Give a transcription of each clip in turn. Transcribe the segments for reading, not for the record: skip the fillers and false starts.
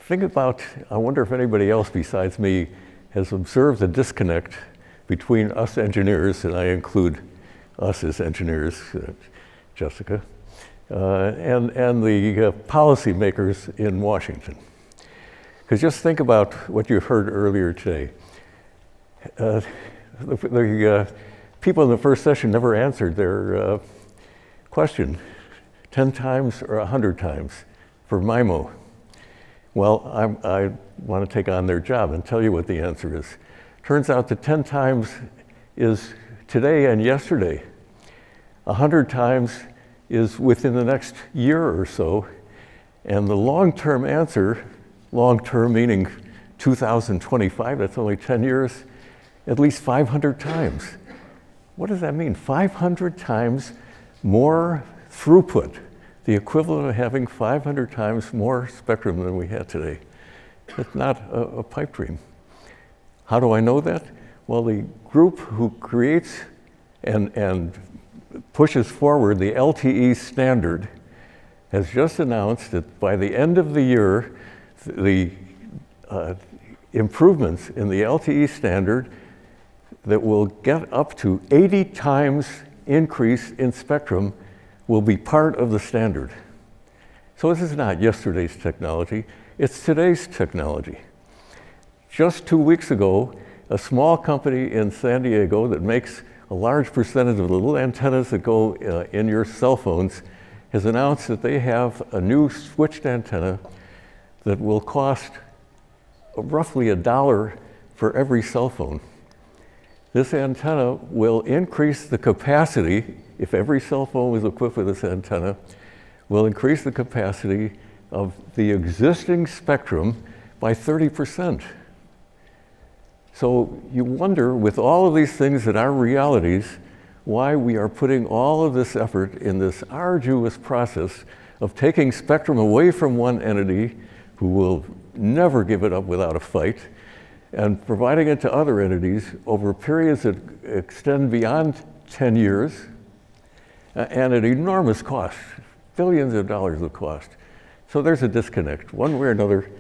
think about, I wonder if anybody else besides me has observed the disconnect between us engineers, and I include us as engineers, Jessica, and the policymakers in Washington. Because just think about what you heard earlier today. The people in the first session never answered their question 10 times or 100 times for MIMO. Well, I want to take on their job and tell you what the answer is. Turns out that 10 times is today and yesterday. 100 times is within the next year or so. And the long-term answer, long-term meaning 2025, that's only 10 years, at least 500 times. What does that mean? 500 times more throughput, the equivalent of having 500 times more spectrum than we had today. It's not a pipe dream. How do I know that? Well, the group who creates and pushes forward the LTE standard has just announced that by the end of the year, the improvements in the LTE standard that will get up to 80 times increase in spectrum will be part of the standard. So this is not yesterday's technology, it's today's technology. Just 2 weeks ago, a small company in San Diego that makes a large percentage of the little antennas that go in your cell phones has announced that they have a new switched antenna that will cost roughly $1 for every cell phone. This antenna will increase the capacity, if every cell phone was equipped with this antenna, will increase the capacity of the existing spectrum by 30%. So you wonder, with all of these things that are realities, why we are putting all of this effort in this arduous process of taking spectrum away from one entity who will never give it up without a fight, and providing it to other entities over periods that extend beyond 10 years and at enormous cost, billions of dollars of cost. So there's a disconnect. One way or another,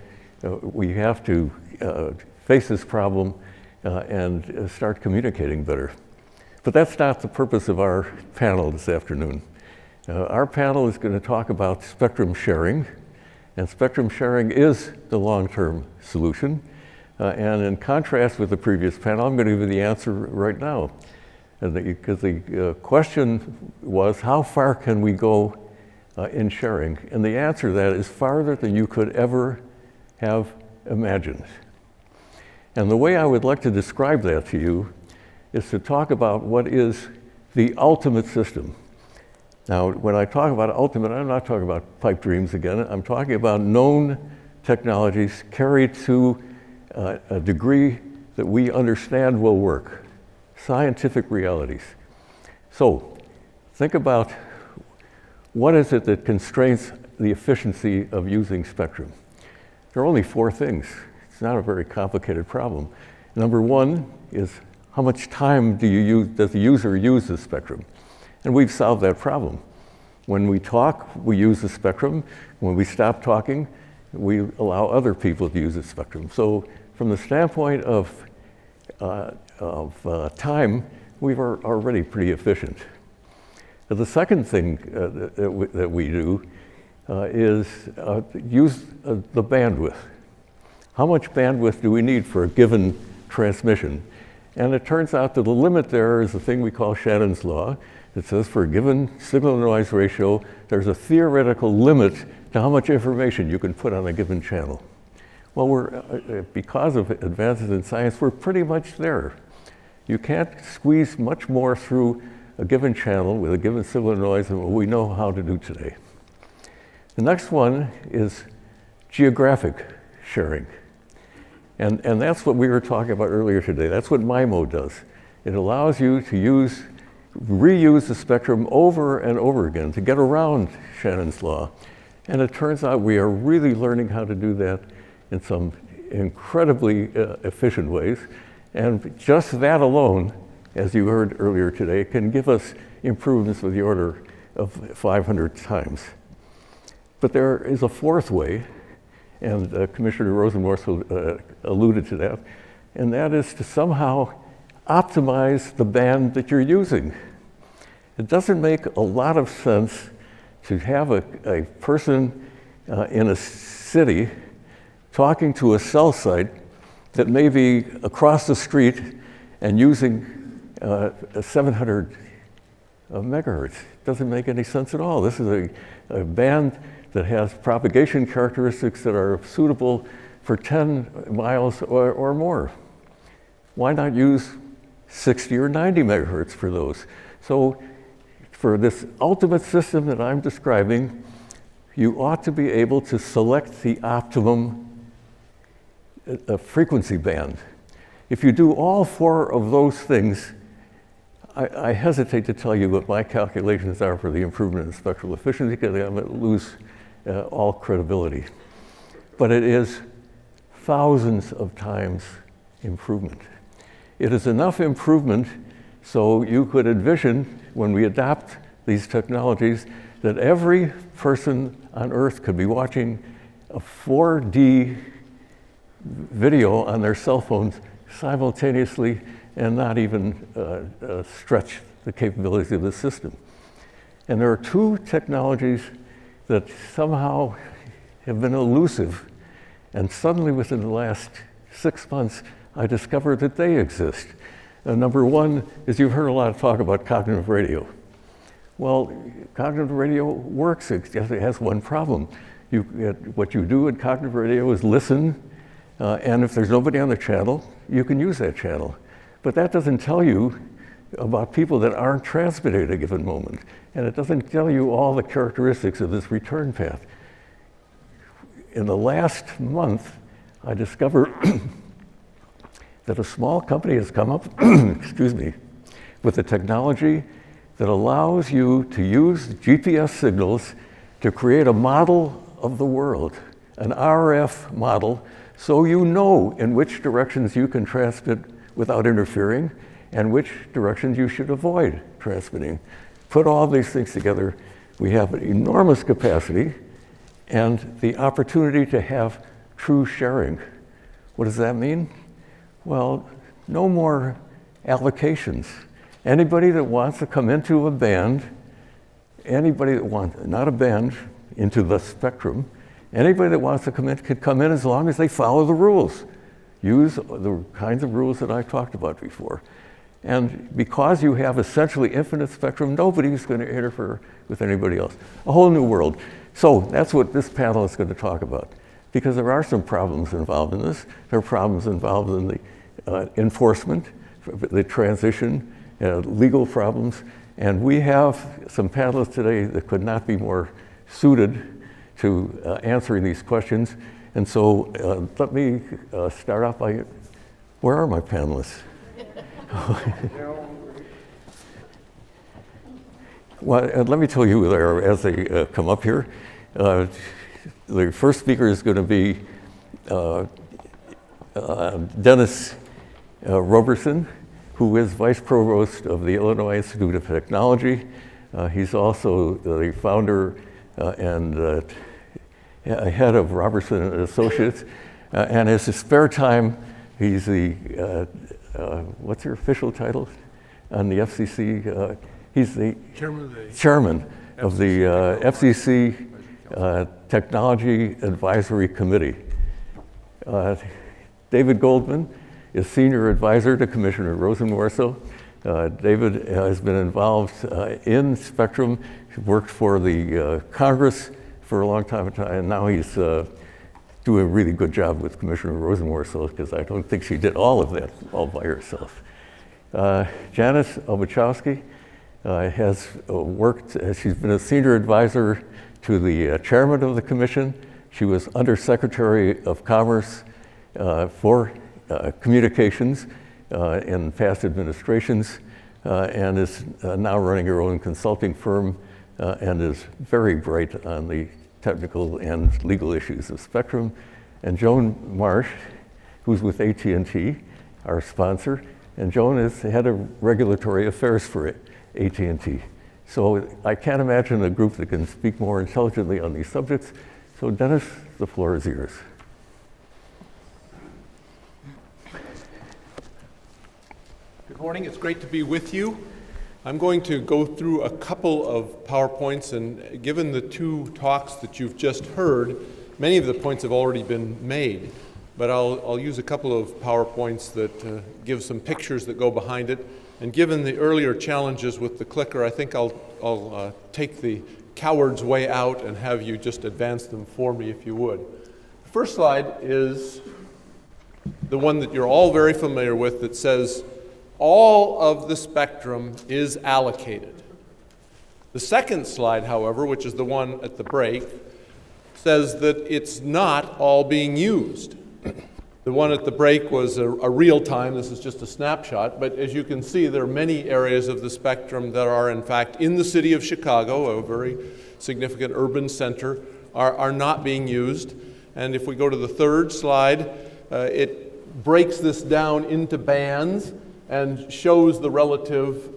we have to face this problem and start communicating better. But that's not the purpose of our panel this afternoon. Our panel is going to talk about spectrum sharing, and spectrum sharing is the long-term solution. And in contrast with the previous panel, I'm going to give you the answer right now. Because the question was, how far can we go in sharing? And the answer to that is farther than you could ever have imagined. And the way I would like to describe that to you is to talk about what is the ultimate system. Now, when I talk about ultimate, I'm not talking about pipe dreams again. I'm talking about known technologies carried to a degree that we understand will work, scientific realities. So think about what is it that constrains the efficiency of using spectrum. There are only 4 things. It's not a very complicated problem. Number 1 is how much time does the user use the spectrum? And we've solved that problem. When we talk, we use the spectrum. When we stop talking, we allow other people to use the spectrum. So from the standpoint of time, we're already pretty efficient. The second thing that we do is use the bandwidth. How much bandwidth do we need for a given transmission? And it turns out that the limit there is a thing we call Shannon's law. It says for a given signal-to-noise ratio, there's a theoretical limit to how much information you can put on a given channel. Well, because of advances in science, we're pretty much there. You can't squeeze much more through a given channel with a given signal-to-noise than what we know how to do today. The next one is geographic sharing. And that's what we were talking about earlier today. That's what MIMO does. It allows you to reuse the spectrum over and over again to get around Shannon's law. And it turns out we are really learning how to do that in some incredibly efficient ways. And just that alone, as you heard earlier today, can give us improvements with the order of 500 times. But there is a 4th way, and Commissioner Rosenworcel alluded to that, and that is to somehow optimize the band that you're using. It doesn't make a lot of sense to have a person in a city talking to a cell site that may be across the street and using 700 megahertz. It doesn't make any sense at all. This is a band that has propagation characteristics that are suitable for 10 miles or more. Why not use 60 or 90 megahertz for those? So for this ultimate system that I'm describing, you ought to be able to select the optimum frequency band. If you do all four of those things, I hesitate to tell you what my calculations are for the improvement in spectral efficiency, because I'm going to lose all credibility. But it is thousands of times improvement. It is enough improvement so you could envision, when we adopt these technologies, that every person on Earth could be watching a 4D video on their cell phones simultaneously and not even stretch the capabilities of the system. And there are two technologies that somehow have been elusive, and suddenly within the last 6 months, I discovered that they exist. Number one is, you've heard a lot of talk about cognitive radio. Well, cognitive radio works, it has one problem. What you do in cognitive radio is listen, and if there's nobody on the channel, you can use that channel. But that doesn't tell you about people that aren't transmitting at a given moment. And it doesn't tell you all the characteristics of this return path. In the last month, I discovered that a small company has come up, excuse me, with a technology that allows you to use GPS signals to create a model of the world, an RF model, so you know in which directions you can transmit without interfering and which directions you should avoid transmitting. Put all these things together, we have an enormous capacity and the opportunity to have true sharing. What does that mean? Well, no more allocations. Anybody that wants to come into a band, anybody that wants, not a band, into the spectrum, anybody that wants to come in could come in as long as they follow the rules. Use the kinds of rules that I've talked about before. And because you have essentially infinite spectrum, nobody's going to interfere with anybody else. A whole new world. So that's what this panel is going to talk about. Because there are some problems involved in this. There are problems involved in the enforcement, the transition, legal problems. And we have some panelists today that could not be more suited to answering these questions. And so let me start off by, where are my panelists? Well, let me tell you who they are as they come up here. The first speaker is going to be Dennis Roberson, who is Vice Provost of the Illinois Institute of Technology. He's also the founder and head of Robertson and Associates. And as his spare time, he's the, what's your official title on the FCC? He's the chairman of the FCC Technology Advisory Committee. David Goldman is senior advisor to Commissioner Rosenworcel. David has been involved in spectrum. He worked for the Congress for a long time, and now he's doing a really good job with Commissioner Rosenworcel, because I don't think she did all of that all by herself. Janice Obachowski has worked, she's been a senior advisor to the chairman of the commission. She was Undersecretary of Commerce for communications in past administrations, and is now running her own consulting firm and is very bright on the technical and legal issues of spectrum. And Joan Marsh, who's with AT&T, our sponsor, and Joan is head of regulatory affairs for AT&T. So I can't imagine a group that can speak more intelligently on these subjects. So Dennis, the floor is yours. Good morning. It's great to be with you. I'm going to go through a couple of PowerPoints, and given the two talks that you've just heard, many of the points have already been made, but I'll use a couple of PowerPoints that give some pictures that go behind it. And given the earlier challenges with the clicker, I think I'll take the coward's way out and have you just advance them for me if you would. The first slide is the one that you're all very familiar with that says, all of the spectrum is allocated. The second slide, however, which is the one at the break, says that it's not all being used. The one at the break was a real time. This is just a snapshot. But as you can see, there are many areas of the spectrum that are, in fact, in the city of Chicago, a very significant urban center, are not being used. And if we go to the third slide, it breaks this down into bands and shows the relative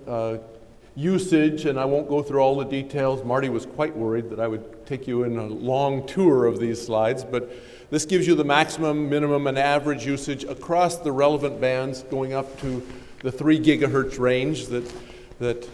usage, and I won't go through all the details. Marty was quite worried that I would take you in a long tour of these slides, but this gives you the maximum, minimum, and average usage across the relevant bands going up to the 3 gigahertz range that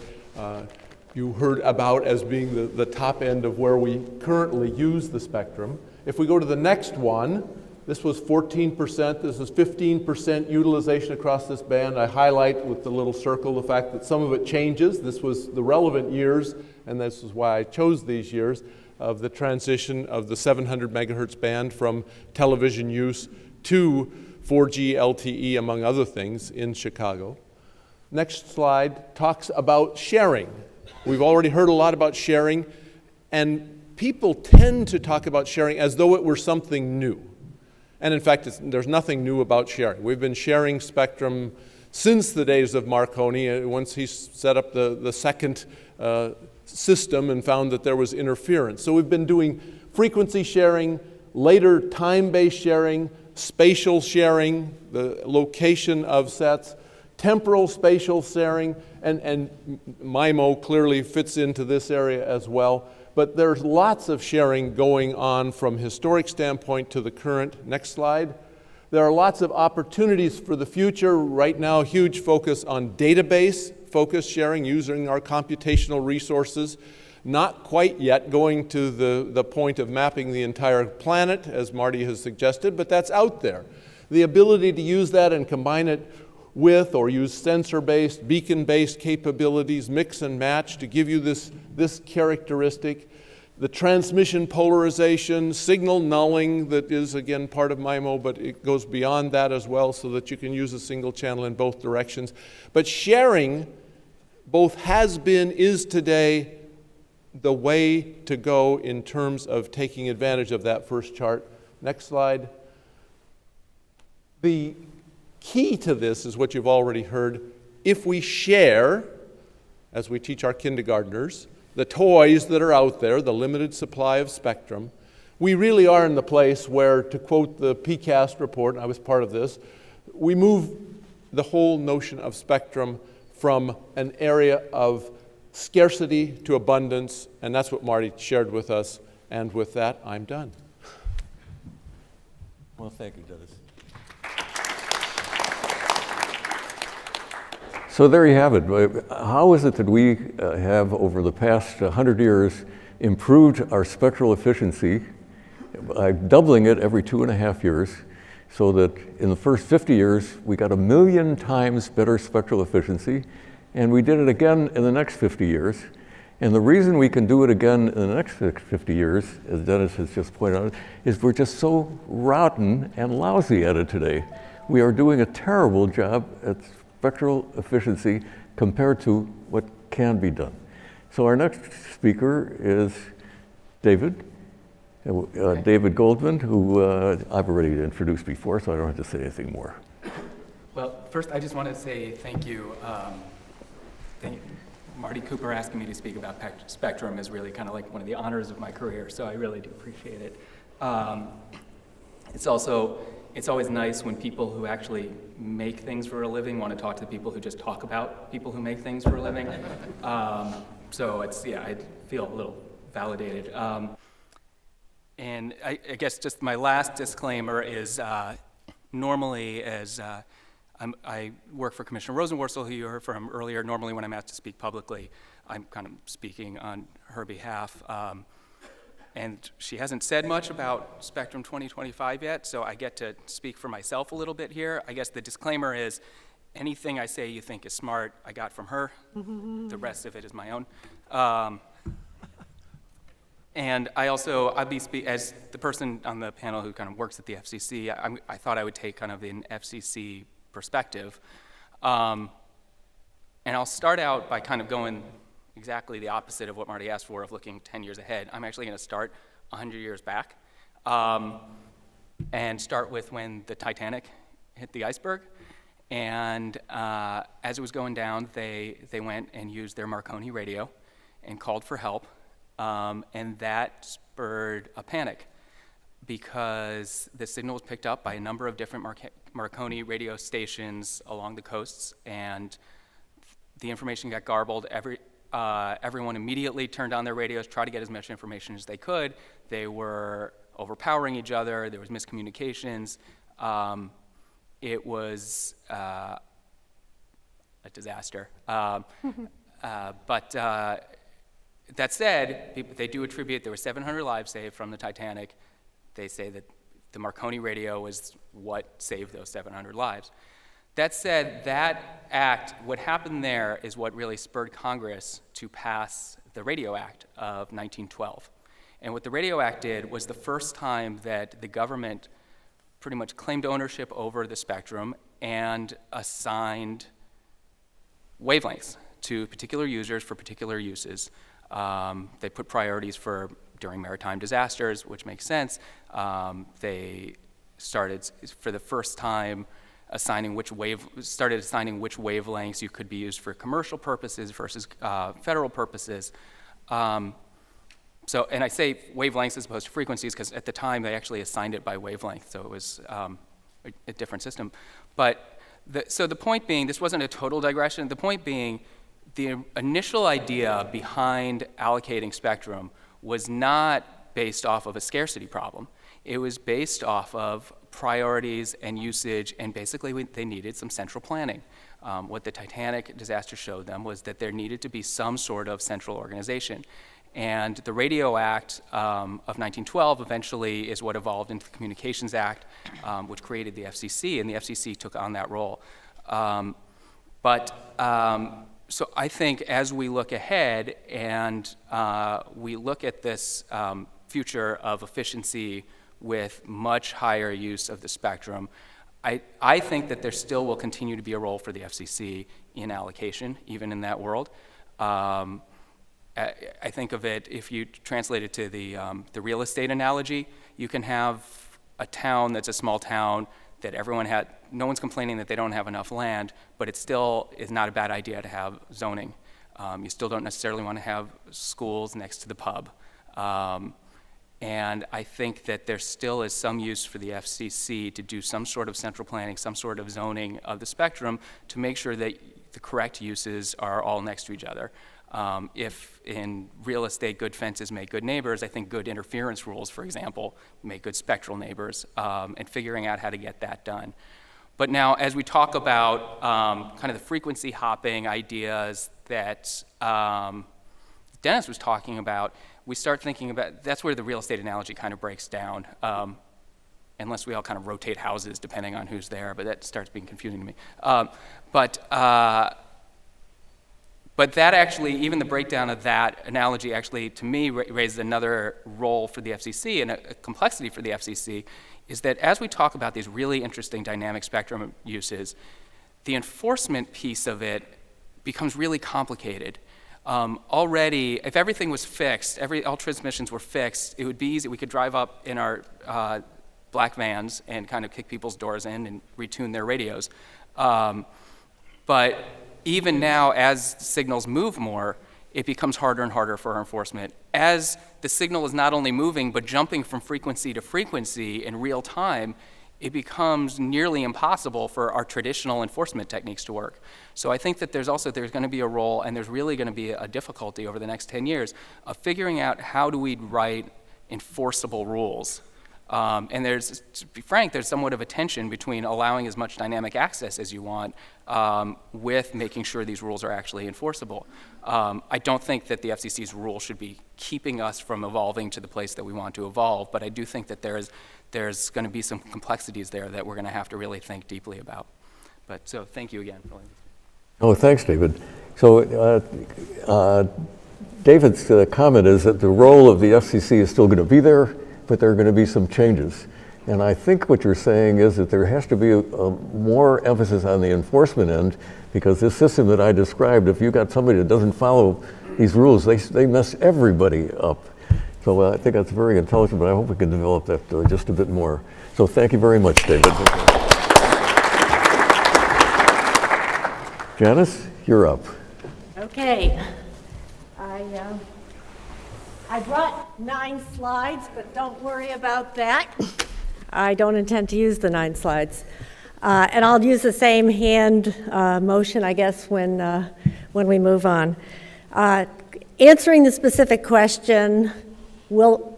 you heard about as being the top end of where we currently use the spectrum. If we go to the next one, this was 14%, this is 15% utilization across this band. I highlight with the little circle the fact that some of it changes. This was the relevant years, and this is why I chose these years, of the transition of the 700 megahertz band from television use to 4G LTE, among other things, in Chicago. Next slide talks about sharing. We've already heard a lot about sharing, and people tend to talk about sharing as though it were something new. And in fact, there's nothing new about sharing. We've been sharing spectrum since the days of Marconi, once he set up the second system and found that there was interference. So we've been doing frequency sharing, later time-based sharing, spatial sharing, the location of sets, temporal spatial sharing, and MIMO clearly fits into this area as well. But there's lots of sharing going on from historic standpoint to the current. Next slide. There are lots of opportunities for the future. Right now, huge focus on database focus sharing, using our computational resources. Not quite yet going to the point of mapping the entire planet, as Marty has suggested, but that's out there. The ability to use that and combine it with or use sensor-based, beacon-based capabilities, mix and match to give you this characteristic. The transmission polarization, signal nulling that is, again, part of MIMO, but it goes beyond that as well so that you can use a single channel in both directions. But sharing both has been, is today, the way to go in terms of taking advantage of that first chart. Next slide. The key to this is what you've already heard. If we share, as we teach our kindergartners, the toys that are out there, the limited supply of spectrum, we really are in the place where, to quote the PCAST report, I was part of this, we move the whole notion of spectrum from an area of scarcity to abundance, and that's what Marty shared with us. And with that, I'm done. Well, thank you, Dennis. So there you have it. How is it that we have, over the past 100 years, improved our spectral efficiency by doubling it every 2.5 years, so that in the first 50 years, we got 1 million times better spectral efficiency, and we did it again in the next 50 years. And the reason we can do it again in the next 50 years, as Dennis has just pointed out, is we're just so rotten and lousy at it today. We are doing a terrible job at spectral efficiency compared to what can be done. So our next speaker is David Goldman, who I've already introduced before, so I don't have to say anything more. Well, first I just want to say thank you. Marty Cooper asking me to speak about spectrum is really kind of like one of the honors of my career, so I really do appreciate it. It's always nice when people who actually make things for a living want to talk to people who just talk about people who make things for a living. So I feel a little validated. And I guess just my last disclaimer is normally as I work for Commissioner Rosenworcel, who you heard from earlier. Normally when I'm asked to speak publicly, I'm kind of speaking on her behalf. And she hasn't said much about Spectrum 2025 yet, so I get to speak for myself a little bit here. I guess the disclaimer is, anything I say you think is smart, I got from her. The rest of it is my own. And I'll be as the person on the panel who kind of works at the FCC, I thought I would take kind of an FCC perspective. And I'll start out by kind of going exactly the opposite of what Marty asked for, of looking 10 years ahead. I'm actually going to start 100 years back and start with when the Titanic hit the iceberg. And as it was going down, they went and used their Marconi radio and called for help. And that spurred a panic because the signal was picked up by a number of different Marconi radio stations along the coasts, and the information got garbled. Everyone immediately turned on their radios, tried to get as much information as they could. They were overpowering each other. There was miscommunications. It was a disaster. But that said, they do attribute there were 700 lives saved from the Titanic. They say that the Marconi radio was what saved those 700 lives. That said, that act, what happened there is what really spurred Congress to pass the Radio Act of 1912. And what the Radio Act did was the first time that the government pretty much claimed ownership over the spectrum and assigned wavelengths to particular users for particular uses. They put priorities for during maritime disasters, which makes sense. They started, for the first time, assigning which wavelengths you could be used for commercial purposes versus federal purposes. And I say wavelengths as opposed to frequencies because at the time they actually assigned it by wavelength, so it was a different system. But so the point being, this wasn't a total digression. The point being, the initial idea behind allocating spectrum was not based off of a scarcity problem. It was based off of priorities and usage, and basically they needed some central planning. What the Titanic disaster showed them was that there needed to be some sort of central organization. And the Radio Act of 1912 eventually is what evolved into the Communications Act, which created the FCC, and the FCC took on that role. So I think as we look ahead and we look at this future of efficiency with much higher use of the spectrum, I think that there still will continue to be a role for the FCC in allocation, even in that world. I think of it, if you translate it to the real estate analogy, you can have a town that's a small town that no one's complaining that they don't have enough land, but it still is not a bad idea to have zoning. You still don't necessarily want to have schools next to the pub. And I think that there still is some use for the FCC to do some sort of central planning, some sort of zoning of the spectrum to make sure that the correct uses are all next to each other. If in real estate good fences make good neighbors, I think good interference rules, for example, make good spectral neighbors, and figuring out how to get that done. But now, as we talk about kind of the frequency hopping ideas that Dennis was talking about, we start thinking about, that's where the real estate analogy kind of breaks down, unless we all kind of rotate houses depending on who's there, but that starts being confusing to me. But that actually, even the breakdown of that analogy actually, to me, raises another role for the FCC and a complexity for the FCC, is that as we talk about these really interesting dynamic spectrum uses, the enforcement piece of it becomes really complicated. Already, if everything was fixed, all transmissions were fixed, it would be easy. We could drive up in our black vans and kind of kick people's doors in and retune their radios. But even now, as signals move more, it becomes harder and harder for our enforcement. As the signal is not only moving, but jumping from frequency to frequency in real time, it becomes nearly impossible for our traditional enforcement techniques to work. So I think that there's going to be a role, and there's really going to be a difficulty over the next 10 years of figuring out how do we write enforceable rules And there's, to be frank, there's somewhat of a tension between allowing as much dynamic access as you want with making sure these rules are actually enforceable. I don't think that the FCC's rule should be keeping us from evolving to the place that we want to evolve, but I do think that there's going to be some complexities there that we're going to have to really think deeply about. But so thank you again for letting me. Oh, thanks, David. So David's comment is that the role of the FCC is still going to be there, but there are going to be some changes. And I think what you're saying is that there has to be a more emphasis on the enforcement end, because this system that I described, if you've got somebody that doesn't follow these rules, they mess everybody up. So I think that's very intelligent, but I hope we can develop that just a bit more. So thank you very much, David. Janice, you're up. Okay. I brought 9 slides, but don't worry about that. I don't intend to use the 9 slides. And I'll use the same hand motion, I guess, when we move on. Answering the specific question,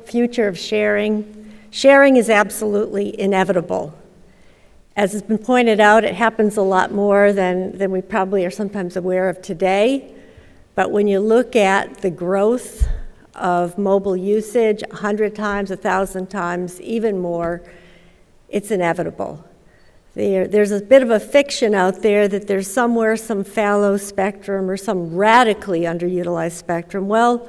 future of sharing? Sharing is absolutely inevitable. As has been pointed out, it happens a lot more than we probably are sometimes aware of today. But when you look at the growth of mobile usage, 100 times, 1,000 times, even more, it's inevitable. There's a bit of a fiction out there that there's somewhere some fallow spectrum or some radically underutilized spectrum. Well,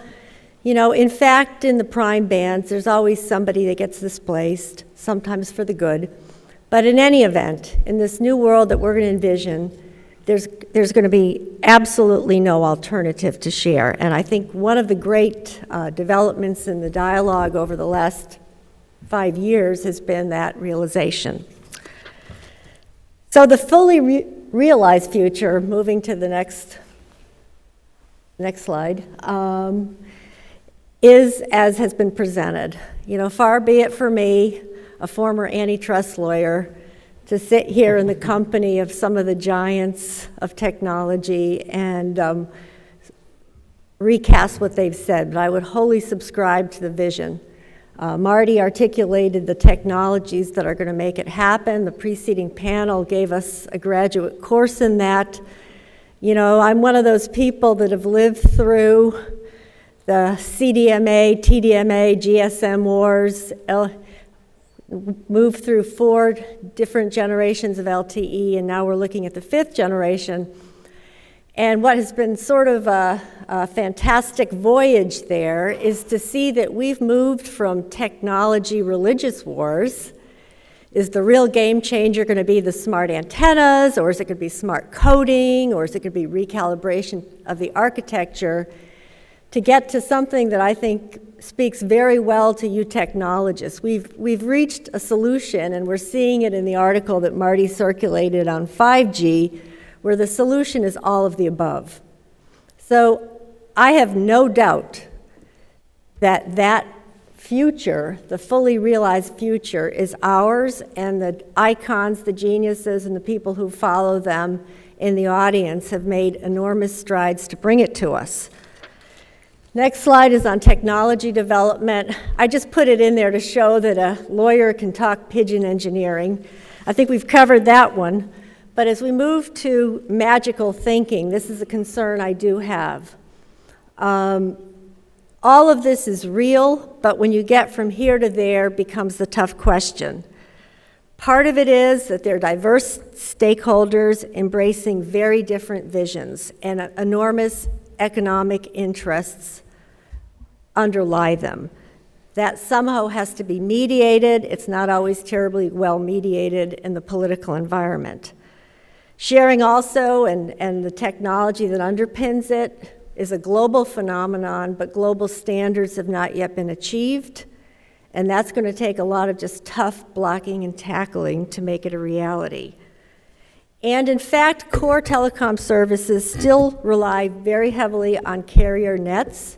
you know, in fact, in the prime bands, there's always somebody that gets displaced, sometimes for the good. But in any event, in this new world that we're going to envision, there's going to be absolutely no alternative to share. And I think one of the great developments in the dialogue over the last 5 years has been that realization. So the fully realized future, moving to the next slide, is as has been presented. You know, far be it for me, a former antitrust lawyer, to sit here in the company of some of the giants of technology and recast what they've said, but I would wholly subscribe to the vision. Marty articulated the technologies that are going to make it happen. The preceding panel gave us a graduate course in that. You know, I'm one of those people that have lived through the CDMA, TDMA, GSM wars, moved through 4 different generations of LTE, and now we're looking at the 5th generation. And what has been sort of a fantastic voyage there is to see that we've moved from technology religious wars. Is the real game changer going to be the smart antennas, or is it going to be smart coding, or is it going to be recalibration of the architecture, to get to something that I think speaks very well to you technologists. We've reached a solution, and we're seeing it in the article that Marty circulated on 5G, where the solution is all of the above. So I have no doubt that that future, the fully realized future, is ours, and the icons, the geniuses, and the people who follow them in the audience have made enormous strides to bring it to us. Next slide is on technology development. I just put it in there to show that a lawyer can talk pigeon engineering. I think we've covered that one. But as we move to magical thinking, this is a concern I do have. All of this is real, but when you get from here to there becomes the tough question. Part of it is that there are diverse stakeholders embracing very different visions, and enormous economic interests underlie them. That somehow has to be mediated. It's not always terribly well mediated in the political environment. Sharing also, and the technology that underpins it, is a global phenomenon, but global standards have not yet been achieved, and that's going to take a lot of just tough blocking and tackling to make it a reality. And in fact, core telecom services still rely very heavily on carrier nets.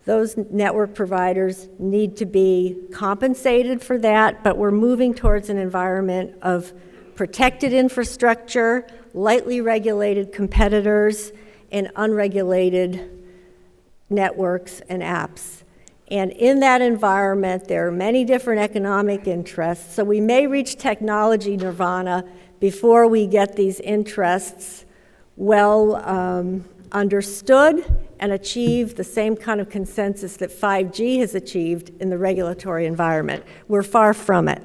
Those network providers need to be compensated for that, but we're moving towards an environment of protected infrastructure, lightly regulated competitors, and unregulated networks and apps. And in that environment, there are many different economic interests. So we may reach technology nirvana before we get these interests well understood and achieve the same kind of consensus that 5G has achieved in the regulatory environment. We're far from it.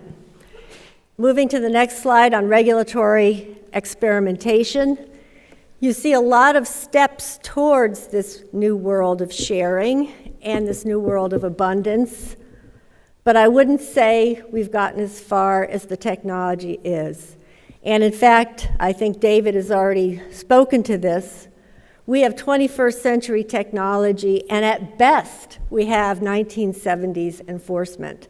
Moving to the next slide on regulatory experimentation, you see a lot of steps towards this new world of sharing and this new world of abundance, but I wouldn't say we've gotten as far as the technology is. And in fact, I think David has already spoken to this. We have 21st century technology, and at best, we have 1970s enforcement.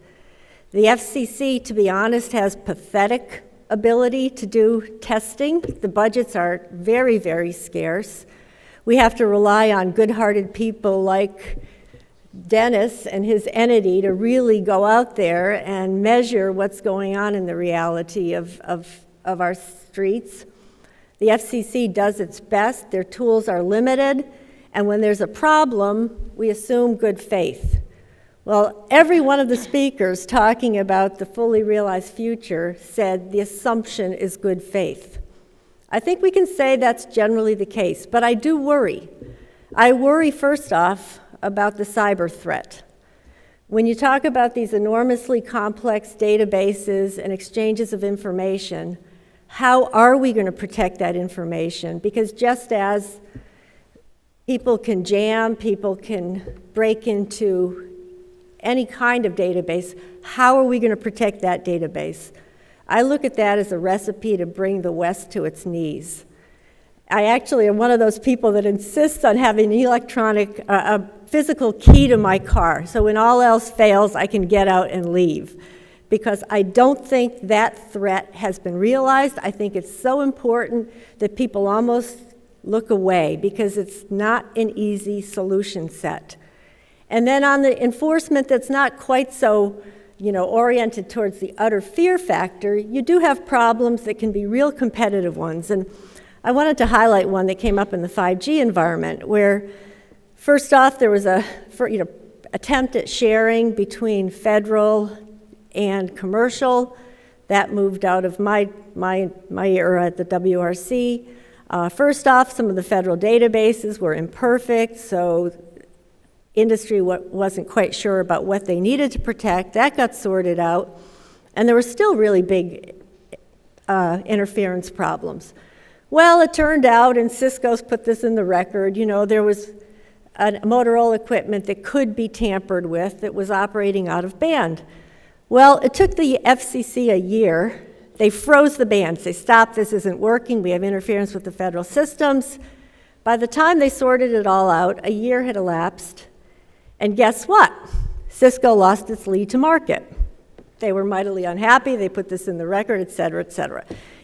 The FCC, to be honest, has pathetic ability to do testing. The budgets are very, very scarce. We have to rely on good-hearted people like Dennis and his entity to really go out there and measure what's going on in the reality of our streets. The FCC does its best. Their tools are limited, and when there's a problem, we assume good faith. Well, every one of the speakers talking about the fully realized future said the assumption is good faith. I think we can say that's generally the case, but I do worry. I worry, first off, about the cyber threat. When you talk about these enormously complex databases and exchanges of information, how are we going to protect that information? Because just as people can jam, people can break into any kind of database, how are we going to protect that database? I look at that as a recipe to bring the West to its knees. I actually am one of those people that insists on having an electronic, a physical key to my car, so when all else fails, I can get out and leave. Because I don't think that threat has been realized. I think it's so important that people almost look away because it's not an easy solution set. And then on the enforcement that's not quite so, oriented towards the utter fear factor, you do have problems that can be real competitive ones. And I wanted to highlight one that came up in the 5G environment where, first off, there was a attempt at sharing between federal and commercial. That moved out of my era at the WRC. First off, some of the federal databases were imperfect, so industry wasn't quite sure about what they needed to protect. That got sorted out, and there were still really big interference problems. Well, it turned out, and Cisco's put this in the record, there was a Motorola equipment that could be tampered with that was operating out of band. Well, it took the FCC a year. They froze the bands. They stopped, this isn't working, we have interference with the federal systems. By the time they sorted it all out, a year had elapsed. And guess what? Cisco lost its lead to market. They were mightily unhappy. They put this in the record, et cetera, et cetera.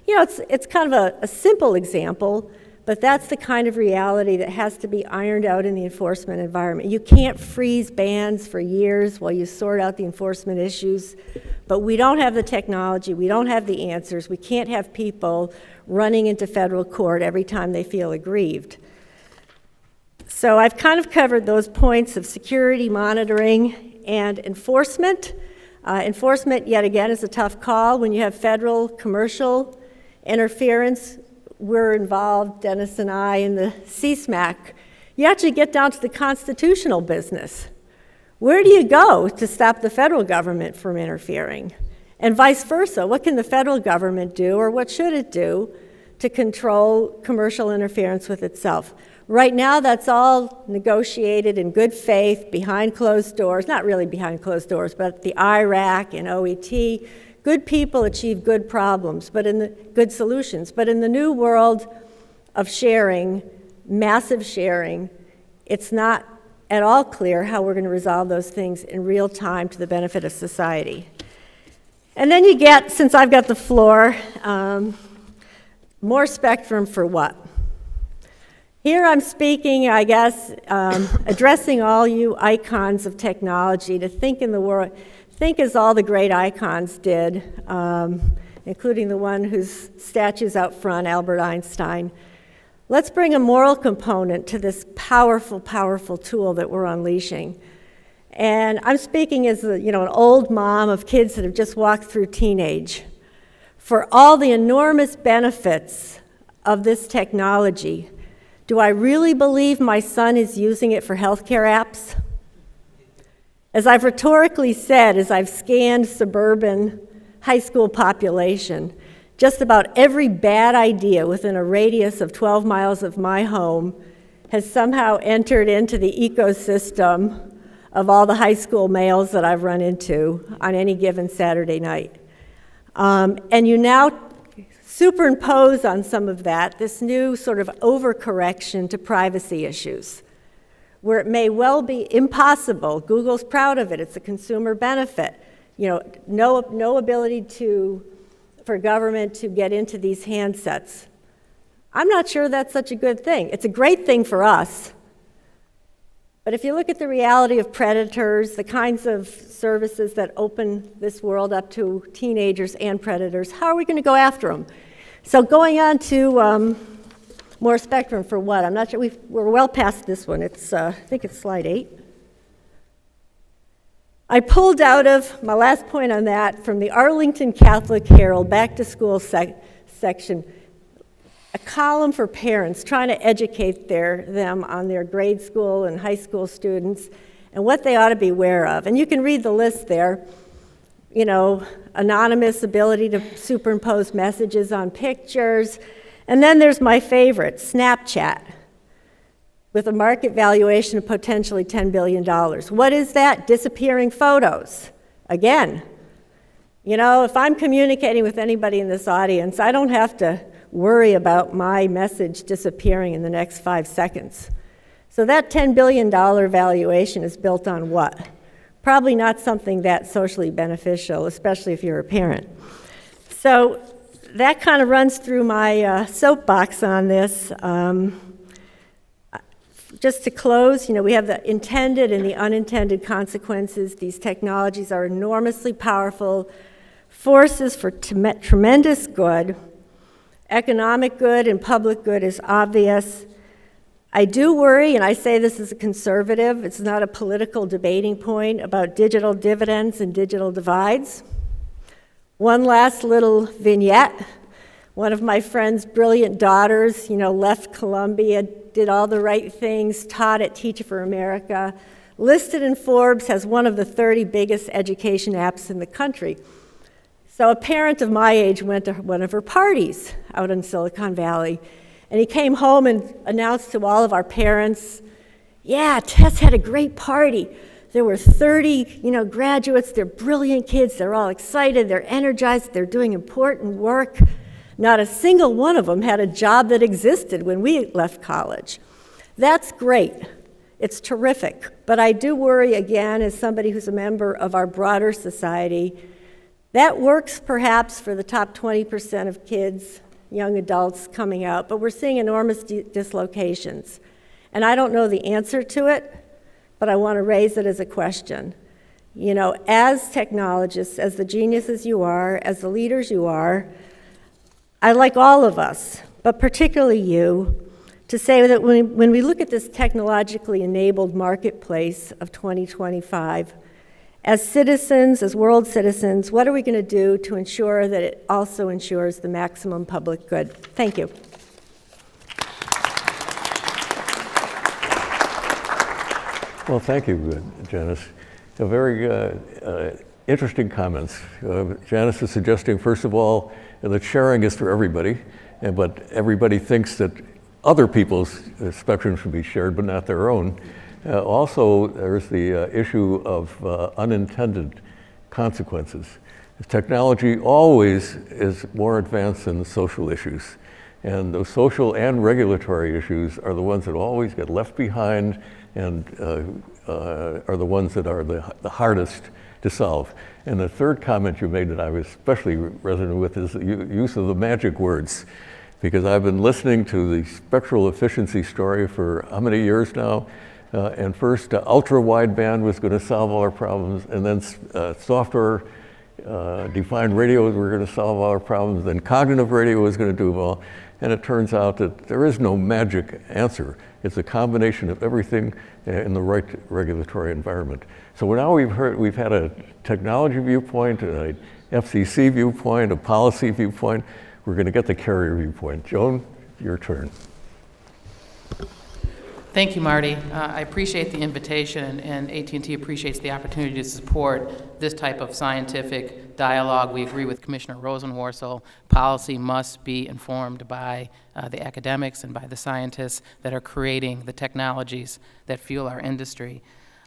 It's kind of a simple example, but that's the kind of reality that has to be ironed out in the enforcement environment. You can't freeze bans for years while you sort out the enforcement issues, but we don't have the technology, we don't have the answers, we can't have people running into federal court every time they feel aggrieved. So I've kind of covered those points of security, monitoring, and enforcement. Enforcement, yet again, is a tough call. When you have federal, commercial interference, we're involved, Dennis and I, in the CSMAC. You actually get down to the constitutional business. Where do you go to stop the federal government from interfering? And vice versa, what can the federal government do, or what should it do, to control commercial interference with itself? Right now, that's all negotiated in good faith, behind closed doors, not really behind closed doors, but the IRAC and OET. Good people achieve good problems, good solutions. But in the new world of sharing, massive sharing, it's not at all clear how we're going to resolve those things in real time to the benefit of society. And then you get, since I've got the floor, more spectrum for what? Here I'm speaking, I guess, addressing all you icons of technology to think in the world, think as all the great icons did, including the one whose statue's out front, Albert Einstein. Let's bring a moral component to this powerful, powerful tool that we're unleashing. And I'm speaking as an old mom of kids that have just walked through teenage. For all the enormous benefits of this technology, do I really believe my son is using it for healthcare apps? As I've rhetorically said, as I've scanned suburban high school population, just about every bad idea within a radius of 12 miles of my home has somehow entered into the ecosystem of all the high school males that I've run into on any given Saturday night. And you now superimpose on some of that this new sort of overcorrection to privacy issues, where it may well be impossible. Google's proud of it. It's a consumer benefit. No ability for government to get into these handsets. I'm not sure that's such a good thing. It's a great thing for us. But if you look at the reality of predators, the kinds of services that open this world up to teenagers and predators, how are we going to go after them? So going on to more spectrum for what? I'm not sure. We're well past this one. It's I think it's slide 8. I pulled out of my last point on that from the Arlington Catholic Herald back to school section, a column for parents trying to educate them on their grade school and high school students and what they ought to be aware of. And you can read the list there. Anonymous ability to superimpose messages on pictures. And then there's my favorite, Snapchat, with a market valuation of potentially $10 billion. What is that? Disappearing photos. Again, if I'm communicating with anybody in this audience, I don't have to worry about my message disappearing in the next 5 seconds. So that $10 billion valuation is built on what? Probably not something that socially beneficial, especially if you're a parent. So that kind of runs through my soapbox on this. Just to close, we have the intended and the unintended consequences. These technologies are enormously powerful forces for tremendous good. Economic good and public good is obvious. I do worry, and I say this as a conservative, it's not a political debating point, about digital dividends and digital divides. One last little vignette. One of my friend's brilliant daughters, left Columbia, did all the right things, taught at Teach for America, listed in Forbes as one of the 30 biggest education apps in the country. So a parent of my age went to one of her parties out in Silicon Valley, and he came home and announced to all of our parents, yeah, Tess had a great party. There were 30, graduates. They're brilliant kids. They're all excited. They're energized. They're doing important work. Not a single one of them had a job that existed when we left college. That's great. It's terrific. But I do worry, again, as somebody who's a member of our broader society, that works perhaps for the top 20% of kids, young adults coming out, but we're seeing enormous dislocations. And I don't know the answer to it, but I want to raise it as a question. As technologists, as the geniuses you are, as the leaders you are, I'd like all of us, but particularly you, to say that when we look at this technologically enabled marketplace of 2025, as citizens, as world citizens, what are we going to do to ensure that it also ensures the maximum public good? Thank you. Well, thank you, Janice. Very interesting comments. Janice is suggesting, first of all, that sharing is for everybody, but everybody thinks that other people's spectrum should be shared, but not their own. Also, there's the issue of unintended consequences. Technology always is more advanced than the social issues. And those social and regulatory issues are the ones that always get left behind and are the ones that are the hardest to solve. And the third comment you made that I was especially resonant with is the use of the magic words. Because I've been listening to the spectral efficiency story for how many years now? And first, ultra-wideband was going to solve all our problems, and then software-defined radio were going to solve all our problems, then cognitive radio was going to do it all. And it turns out that there is no magic answer. It's a combination of everything in the right regulatory environment. So now we've had a technology viewpoint, a FCC viewpoint, a policy viewpoint. We're going to get the carrier viewpoint. Joan, your turn. Thank you, Marty. I appreciate the invitation, and AT&T appreciates the opportunity to support this type of scientific dialogue. We agree with Commissioner Rosenworcel. Policy must be informed by the academics and by the scientists that are creating the technologies that fuel our industry.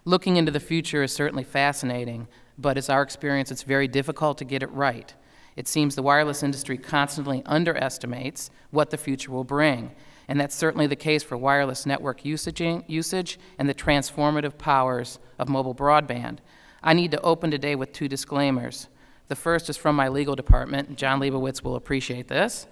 Looking into the future is certainly fascinating, but it's our experience it's very difficult to get it right. It seems the wireless industry constantly underestimates what the future will bring. And that's certainly the case for wireless network usage and the transformative powers of mobile broadband. I need to open today with two disclaimers. The first is from my legal department. John Leibowitz will appreciate this.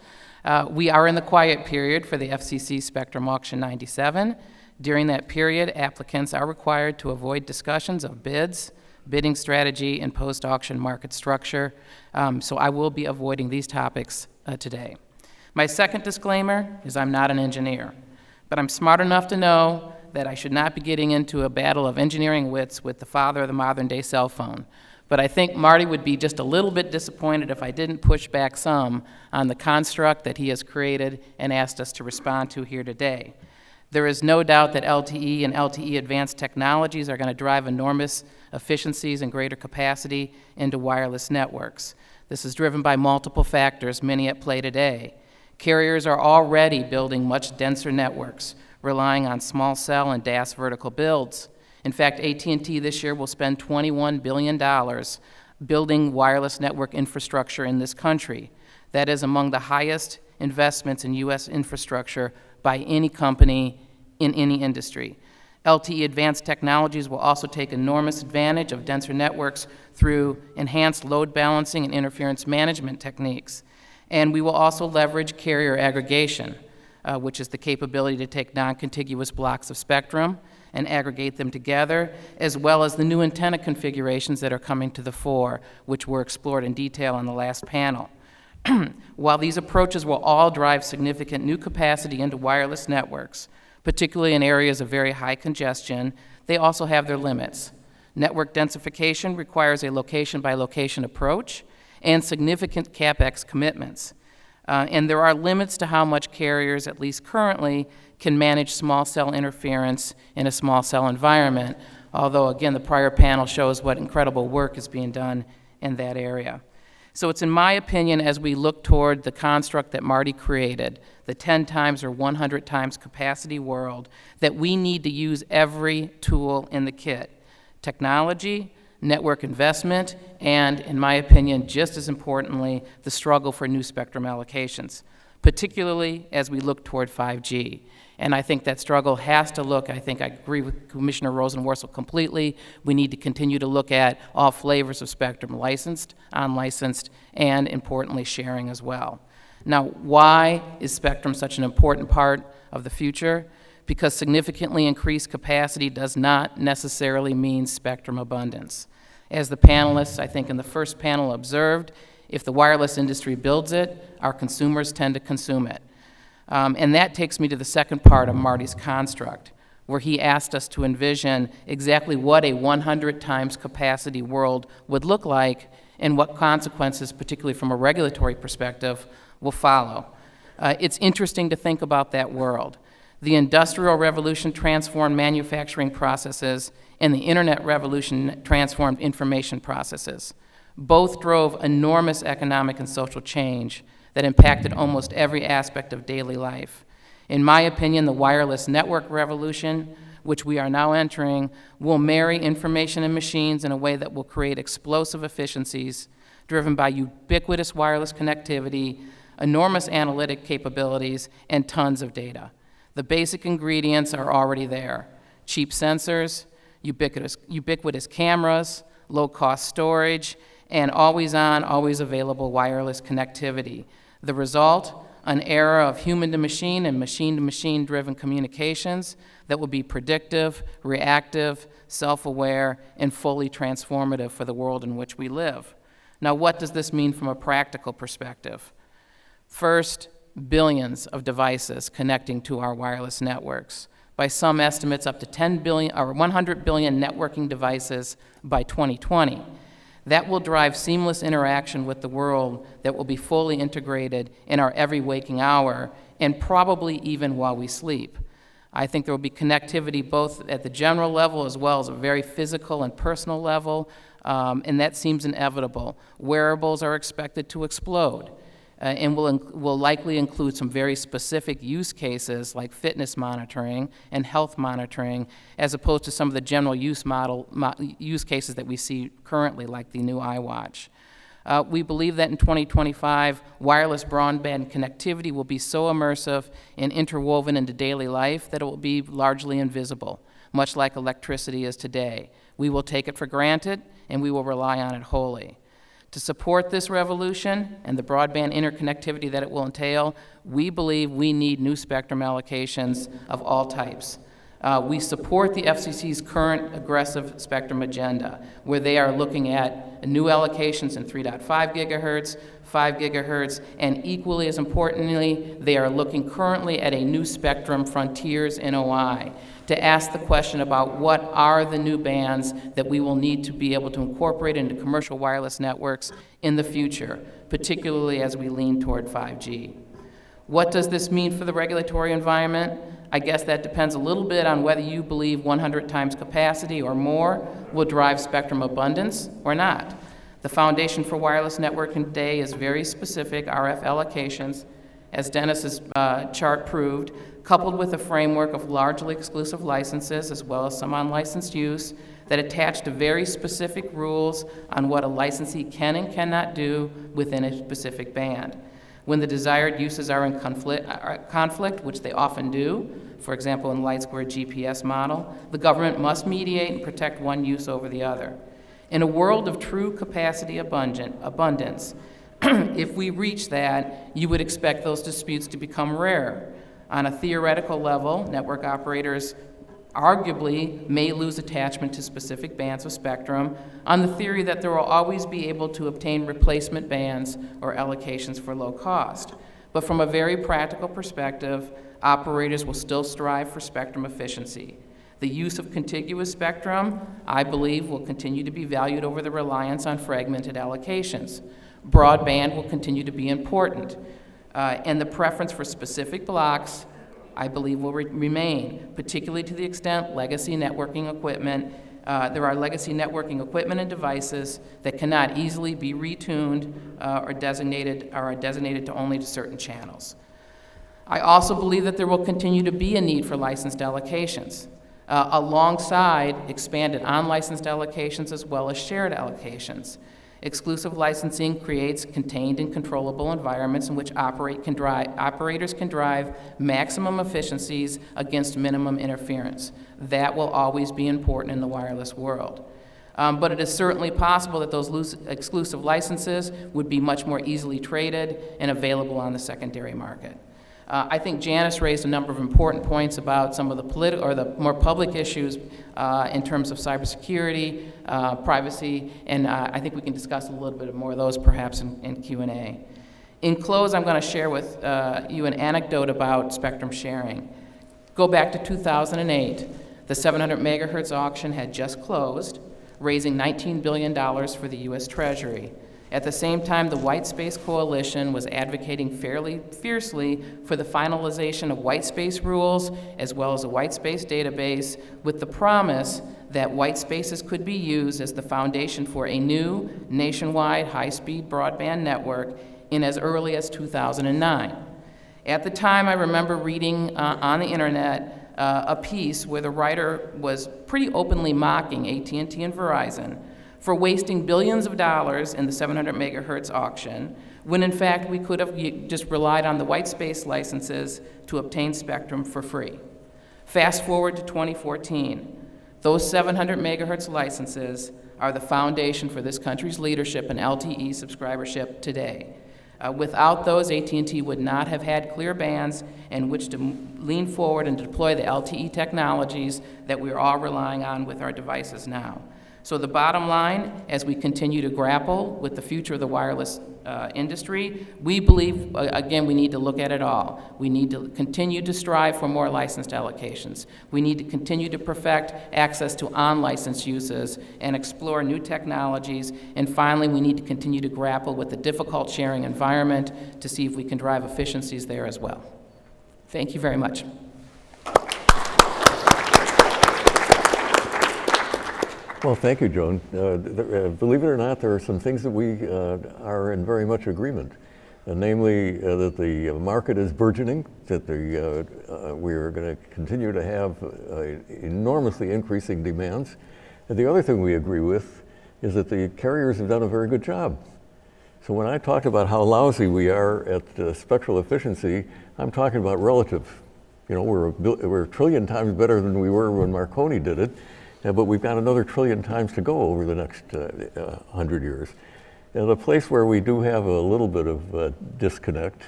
We are in the quiet period for the FCC Spectrum Auction 97. During that period, applicants are required to avoid discussions of bids, bidding strategy, and post-auction market structure. So I will be avoiding these topics today. My second disclaimer is I'm not an engineer, but I'm smart enough to know that I should not be getting into a battle of engineering wits with the father of the modern-day cell phone. But I think Marty would be just a little bit disappointed if I didn't push back some on the construct that he has created and asked us to respond to here today. There is no doubt that LTE and LTE advanced technologies are going to drive enormous efficiencies and greater capacity into wireless networks. This is driven by multiple factors, many at play today. Carriers are already building much denser networks, relying on small cell and DAS vertical builds. In fact, AT&T this year will spend $21 billion building wireless network infrastructure in this country. That is among the highest investments in U.S. infrastructure by any company in any industry. LTE advanced technologies will also take enormous advantage of denser networks through enhanced load balancing and interference management techniques. And we will also leverage carrier aggregation, which is the capability to take non-contiguous blocks of spectrum and aggregate them together, as well as the new antenna configurations that are coming to the fore, which were explored in detail on the last panel. While these approaches will all drive significant new capacity into wireless networks, particularly in areas of very high congestion, they also have their limits. Network densification requires a location-by-location approach and significant CapEx commitments. And there are limits to how much carriers, at least currently, can manage small cell interference in a small cell environment, although, again, the prior panel shows what incredible work is being done in that area. So it's in my opinion, as we look toward the construct that Marty created, the 10 times or 100 times capacity world, that we need to use every tool in the kit. Technology, network investment, and, in my opinion, just as importantly, the struggle for new spectrum allocations, particularly as we look toward 5G. And I think that struggle has to look, I think I agree with Commissioner Rosenworcel completely, we need to continue to look at all flavors of spectrum, licensed, unlicensed, and importantly, sharing as well. Now, why is spectrum such an important part of the future? Because significantly increased capacity does not necessarily mean spectrum abundance. As the panelists, I think in the first panel observed, if the wireless industry builds it, our consumers tend to consume it. And that takes me to the second part of Marty's construct, where he asked us to envision exactly what a 100 times capacity world would look like and what consequences, particularly from a regulatory perspective, will follow. It's interesting to think about that world. The Industrial Revolution transformed manufacturing processes, and the Internet Revolution transformed information processes. Both drove enormous economic and social change that impacted almost every aspect of daily life. In my opinion, the wireless network revolution, which we are now entering, will marry information and machines in a way that will create explosive efficiencies driven by ubiquitous wireless connectivity, enormous analytic capabilities, and tons of data. The basic ingredients are already there: cheap sensors, ubiquitous cameras, low-cost storage, and always-on, always-available wireless connectivity. The result, an era of human-to-machine and machine-to-machine driven communications that will be predictive, reactive, self-aware, and fully transformative for the world in which we live. Now, what does this mean from a practical perspective? First, billions of devices connecting to our wireless networks. by some estimates up to 10 billion or 100 billion networking devices by 2020. That will drive seamless interaction with the world that will be fully integrated in our every waking hour, and probably even while we sleep. I think there will be connectivity both at the general level as well as a very physical and personal level, and that seems inevitable. Wearables are expected to explode, and will likely include some very specific use cases like fitness monitoring and health monitoring, as opposed to some of the general use cases that we see currently, like the new iWatch. We believe that in 2025, wireless broadband connectivity will be so immersive and interwoven into daily life that it will be largely invisible, much like electricity is today. We will take it for granted, and we will rely on it wholly. To support this revolution and the broadband interconnectivity that it will entail, we believe we need new spectrum allocations of all types. We support the FCC's current aggressive spectrum agenda, where they are looking at new allocations in 3.5 gigahertz, 5 gigahertz, and equally as importantly, they are looking currently at a new spectrum frontiers NOI to ask the question about what are the new bands that we will need to be able to incorporate into commercial wireless networks in the future, particularly as we lean toward 5G. What does this mean for the regulatory environment? I guess that depends a little bit on whether you believe 100 times capacity or more will drive spectrum abundance or not. The foundation for wireless networking today is very specific RF allocations, as Dennis's chart proved, coupled with a framework of largely exclusive licenses as well as some unlicensed use that attach to very specific rules on what a licensee can and cannot do within a specific band. When the desired uses are in conflict, which they often do, for example in LightSquared GPS model, the government must mediate and protect one use over the other. In a world of true capacity abundance, if we reach that, you would expect those disputes to become rare. On a theoretical level, network operators arguably may lose attachment to specific bands of spectrum on the theory that they will always be able to obtain replacement bands or allocations for low cost. But from a very practical perspective, operators will still strive for spectrum efficiency. The use of contiguous spectrum, I believe, will continue to be valued over the reliance on fragmented allocations. Broadband will continue to be important, and the preference for specific blocks, I believe, will remain, particularly to the extent legacy networking equipment. There are legacy networking equipment and devices that cannot easily be retuned or are designated to only to certain channels. I also believe that there will continue to be a need for licensed allocations, alongside expanded unlicensed allocations as well as shared allocations. Exclusive licensing creates contained and controllable environments in which operators can drive maximum efficiencies against minimum interference. That will always be important in the wireless world. But it is certainly possible that those exclusive licenses would be much more easily traded and available on the secondary market. I think Janice raised a number of important points about some of the political or the more public issues in terms of cybersecurity, privacy, and I think we can discuss a little bit more of those perhaps in Q&A. In close, I'm going to share with you an anecdote about spectrum sharing. Go back to 2008. The 700 megahertz auction had just closed, raising $19 billion for the U.S. Treasury. At the same time, the White Space Coalition was advocating fairly fiercely for the finalization of white space rules as well as a white space database, with the promise that white spaces could be used as the foundation for a new nationwide high-speed broadband network in as early as 2009. At the time, I remember reading on the internet a piece where the writer was pretty openly mocking AT&T and Verizon for wasting billions of dollars in the 700 megahertz auction, when in fact we could have just relied on the white space licenses to obtain spectrum for free. Fast forward to 2014. Those 700 megahertz licenses are the foundation for this country's leadership in LTE subscribership today. Without those, AT&T would not have had clear bands in which to lean forward and deploy the LTE technologies that we're all relying on with our devices now. So the bottom line, as we continue to grapple with the future of the wireless industry, we believe, again, we need to look at it all. We need to continue to strive for more licensed allocations. We need to continue to perfect access to unlicensed uses and explore new technologies. And finally, we need to continue to grapple with the difficult sharing environment to see if we can drive efficiencies there as well. Thank you very much. Well, thank you, Joan. Believe it or not, there are some things that we are in very much agreement, namely that the market is burgeoning, that we are going to continue to have enormously increasing demands. And the other thing we agree with is that the carriers have done a very good job. So when I talked about how lousy we are at spectral efficiency, I'm talking about relative. You know, we're a trillion times better than we were when Marconi did it. But we've got another trillion times to go over the next 100 years. And the place where we do have a little bit of disconnect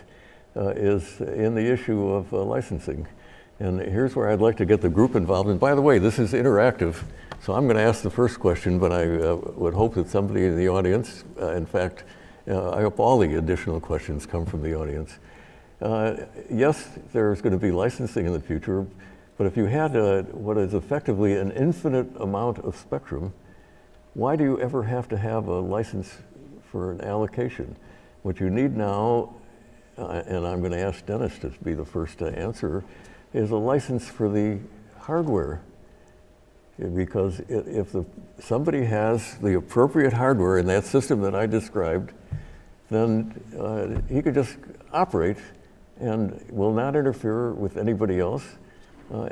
is in the issue of licensing. And here's where I'd like to get the group involved. And by the way, this is interactive, so I'm going to ask the first question, but I would hope that somebody in the audience, in fact, I hope all the additional questions come from the audience. Yes, there's going to be licensing in the future, but if you had what is effectively an infinite amount of spectrum, why do you ever have to have a license for an allocation? What you need now, and I'm going to ask Dennis to be the first to answer, is a license for the hardware. Because if somebody has the appropriate hardware in that system that I described, then he could just operate and will not interfere with anybody else.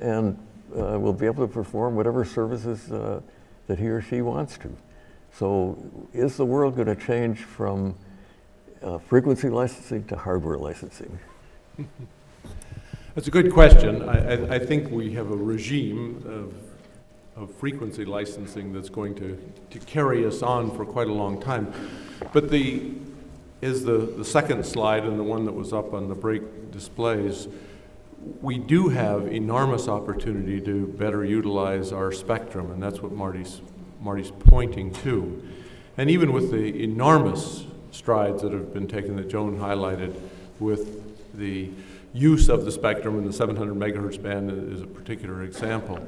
And will be able to perform whatever services that he or she wants to. So is the world going to change from frequency licensing to hardware licensing? That's a good question. I think we have a regime of frequency licensing that's going to carry us on for quite a long time. But the second slide and the one that was up on the break displays, we do have enormous opportunity to better utilize our spectrum, and that's what Marty's pointing to. And even with the enormous strides that have been taken that Joan highlighted with the use of the spectrum in the 700 megahertz band is a particular example.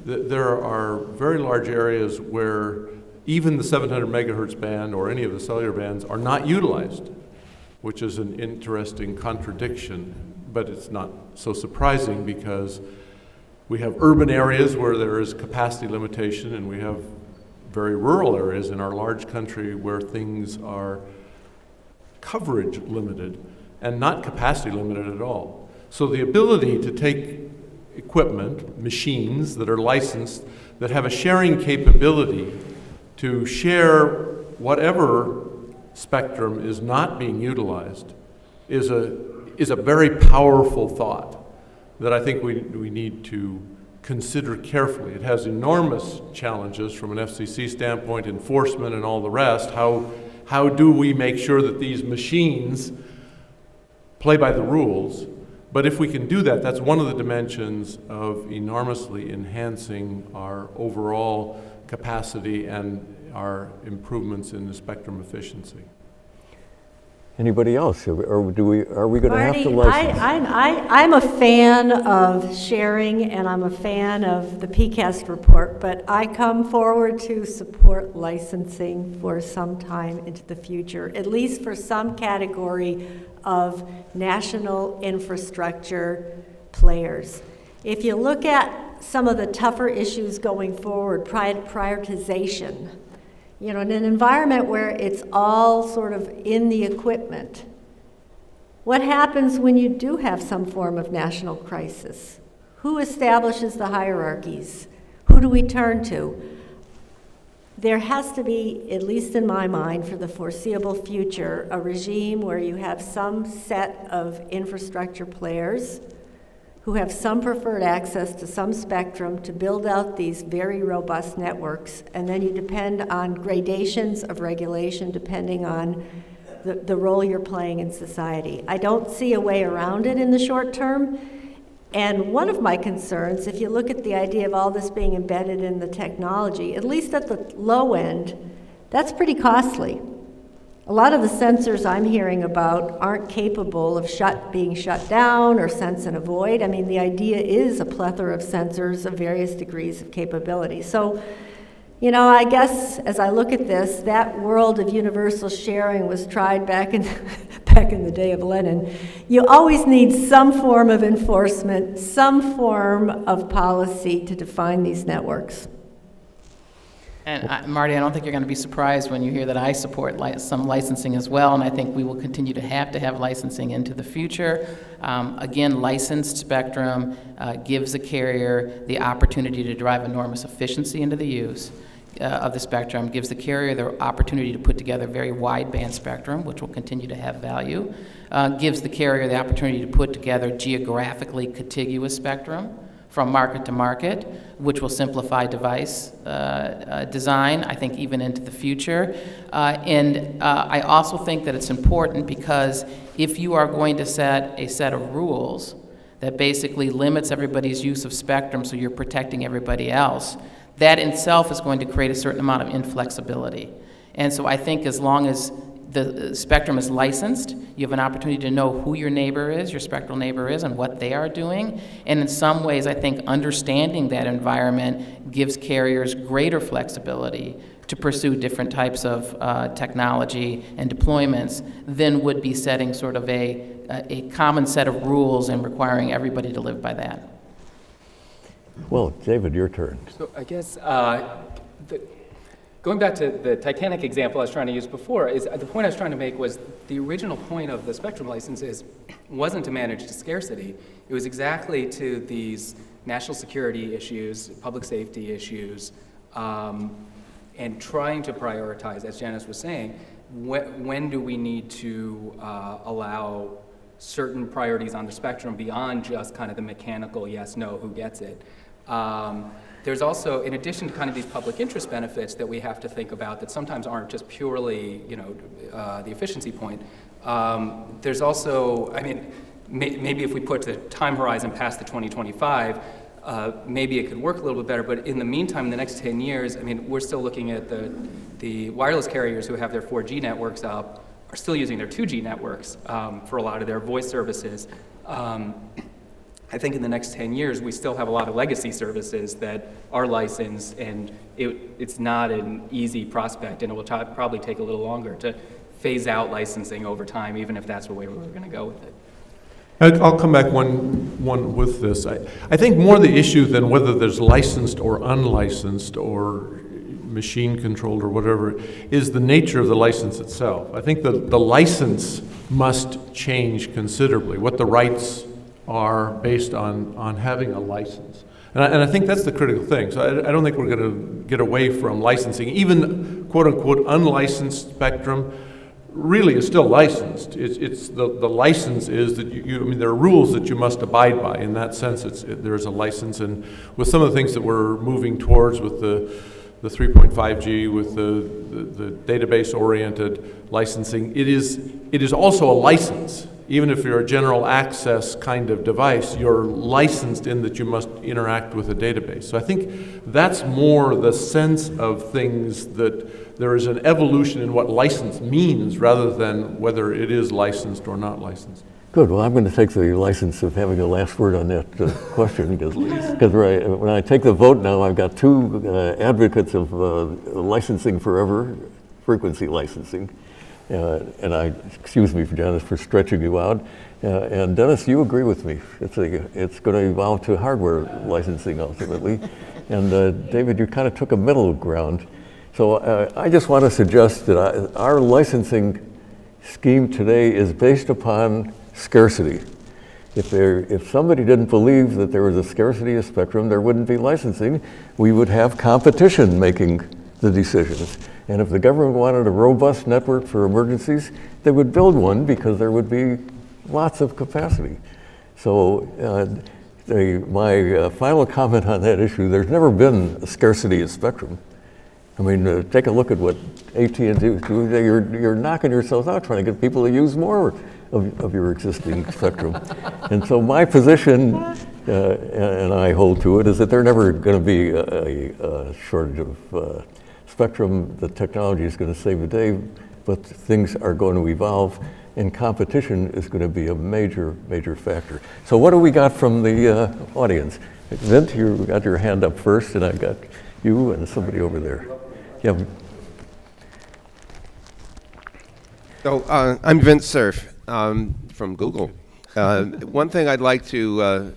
There are very large areas where even the 700 megahertz band or any of the cellular bands are not utilized, which is an interesting contradiction. But it's not so surprising because we have urban areas where there is capacity limitation, and we have very rural areas in our large country where things are coverage limited and not capacity limited at all. So the ability to take equipment, machines that are licensed, that have a sharing capability to share whatever spectrum is not being utilized is a very powerful thought that I think we need to consider carefully. It has enormous challenges from an FCC standpoint, enforcement and all the rest. How do we make sure that these machines play by the rules? But if we can do that, that's one of the dimensions of enormously enhancing our overall capacity and our improvements in the spectrum efficiency. Anybody else? Or are we going to have to Marty, license? I'm a fan of sharing, and I'm a fan of the PCAST report, but I come forward to support licensing for some time into the future, at least for some category of national infrastructure players. If you look at some of the tougher issues going forward, prioritization, you know, in an environment where it's all sort of in the equipment, what happens when you do have some form of national crisis? Who establishes the hierarchies? Who do we turn to? There has to be, at least in my mind, for the foreseeable future, a regime where you have some set of infrastructure players who have some preferred access to some spectrum to build out these very robust networks, and then you depend on gradations of regulation depending on the role you're playing in society. I don't see a way around it in the short term. And one of my concerns, if you look at the idea of all this being embedded in the technology, at least at the low end, that's pretty costly. A lot of the sensors I'm hearing about aren't capable of being shut down or sense and avoid. I mean, the idea is a plethora of sensors of various degrees of capability. So, you know, I guess as I look at this, that world of universal sharing was tried back in the day of Lenin. You always need some form of enforcement, some form of policy to define these networks. And Marty, I don't think you're going to be surprised when you hear that I support some licensing as well, and I think we will continue to have licensing into the future. Again, licensed spectrum gives a carrier the opportunity to drive enormous efficiency into the use of the spectrum, gives the carrier the opportunity to put together very wideband spectrum, which will continue to have value, gives the carrier the opportunity to put together geographically contiguous spectrum from market to market, which will simplify device design, I think, even into the future. I also think that it's important because if you are going to set a set of rules that basically limits everybody's use of spectrum so you're protecting everybody else, that in itself is going to create a certain amount of inflexibility. And so I think as long as the spectrum is licensed, you have an opportunity to know who your neighbor is, your spectral neighbor is, and what they are doing. And in some ways, I think understanding that environment gives carriers greater flexibility to pursue different types of technology and deployments than would be setting sort of a common set of rules and requiring everybody to live by that. Well, David, your turn. So I guess going back to the Titanic example I was trying to use before, is the point I was trying to make was the original point of the spectrum licenses wasn't to manage the scarcity. It was exactly to these national security issues, public safety issues, and trying to prioritize, as Janice was saying, when do we need to allow certain priorities on the spectrum beyond just kind of the mechanical yes, no, who gets it. There's also, in addition to kind of these public interest benefits that we have to think about that sometimes aren't just purely, you know, the efficiency point, there's also, I mean, maybe if we put the time horizon past the 2025, maybe it could work a little bit better, but in the meantime, in the next 10 years, I mean, we're still looking at the wireless carriers who have their 4G networks up are still using their 2G networks for a lot of their voice services. I think in the next 10 years, we still have a lot of legacy services that are licensed, and it's not an easy prospect, and it will probably take a little longer to phase out licensing over time, even if that's the way we're going to go with it. I'll come back one with this. I think more the issue than whether there's licensed or unlicensed or machine controlled or whatever is the nature of the license itself. I think the license must change considerably, what the rights are based on having a license. And I think that's the critical thing. So I don't think we're going to get away from licensing. Even quote-unquote unlicensed spectrum really is still licensed. It's the license is that I mean, there are rules that you must abide by. In that sense, there's a license. And with some of the things that we're moving towards with the 3.5G, with the database-oriented licensing, it is also a license. Even if you're a general access kind of device, you're licensed in that you must interact with a database. So I think that's more the sense of things, that there is an evolution in what license means rather than whether it is licensed or not licensed. Good. Well, I'm going to take the license of having a last word on that question because when I take the vote now, I've got two advocates of licensing forever, frequency licensing. And excuse me, Janice, for stretching you out. And Dennis, you agree with me. It's going to evolve to hardware licensing ultimately. And David, you kind of took a middle ground. So I just want to suggest that our licensing scheme today is based upon scarcity. If somebody didn't believe that there was a scarcity of spectrum, there wouldn't be licensing. We would have competition making the decisions. And if the government wanted a robust network for emergencies, they would build one because there would be lots of capacity. So my final comment on that issue, there's never been a scarcity of spectrum. I mean, take a look at what AT&T do. You're knocking yourselves out trying to get people to use more of your existing spectrum. And so my position and I hold to it, is that there's never going to be a shortage of spectrum. The technology is going to save the day, but things are going to evolve, and competition is going to be a major, major factor. So what do we got from the audience? Vint, you got your hand up first, and I got you and somebody over there. Yeah. So I'm Vince Cerf from Google. One thing I'd like to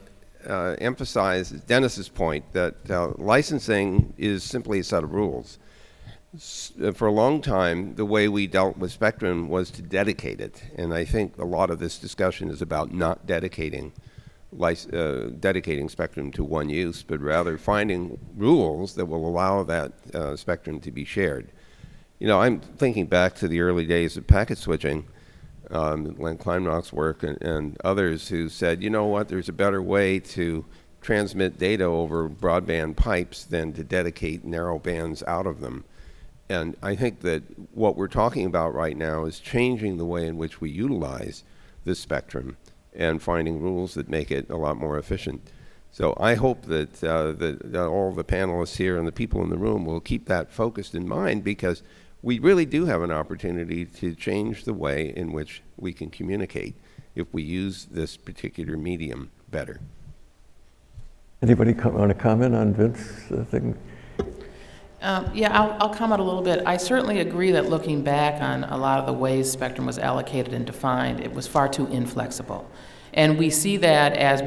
emphasize is Dennis's point that licensing is simply a set of rules. For a long time, the way we dealt with spectrum was to dedicate it, and I think a lot of this discussion is about not dedicating spectrum to one use, but rather finding rules that will allow that spectrum to be shared. You know, I'm thinking back to the early days of packet switching, Len Kleinrock's work and others who said, you know what, there's a better way to transmit data over broadband pipes than to dedicate narrow bands out of them. And I think that what we're talking about right now is changing the way in which we utilize this spectrum and finding rules that make it a lot more efficient. So I hope that, that all the panelists here and the people in the room will keep that focused in mind, because we really do have an opportunity to change the way in which we can communicate if we use this particular medium better. Anybody want to comment on Vince's thing? Yeah, I'll comment a little bit. I certainly agree that looking back on a lot of the ways spectrum was allocated and defined, it was far too inflexible. And we see that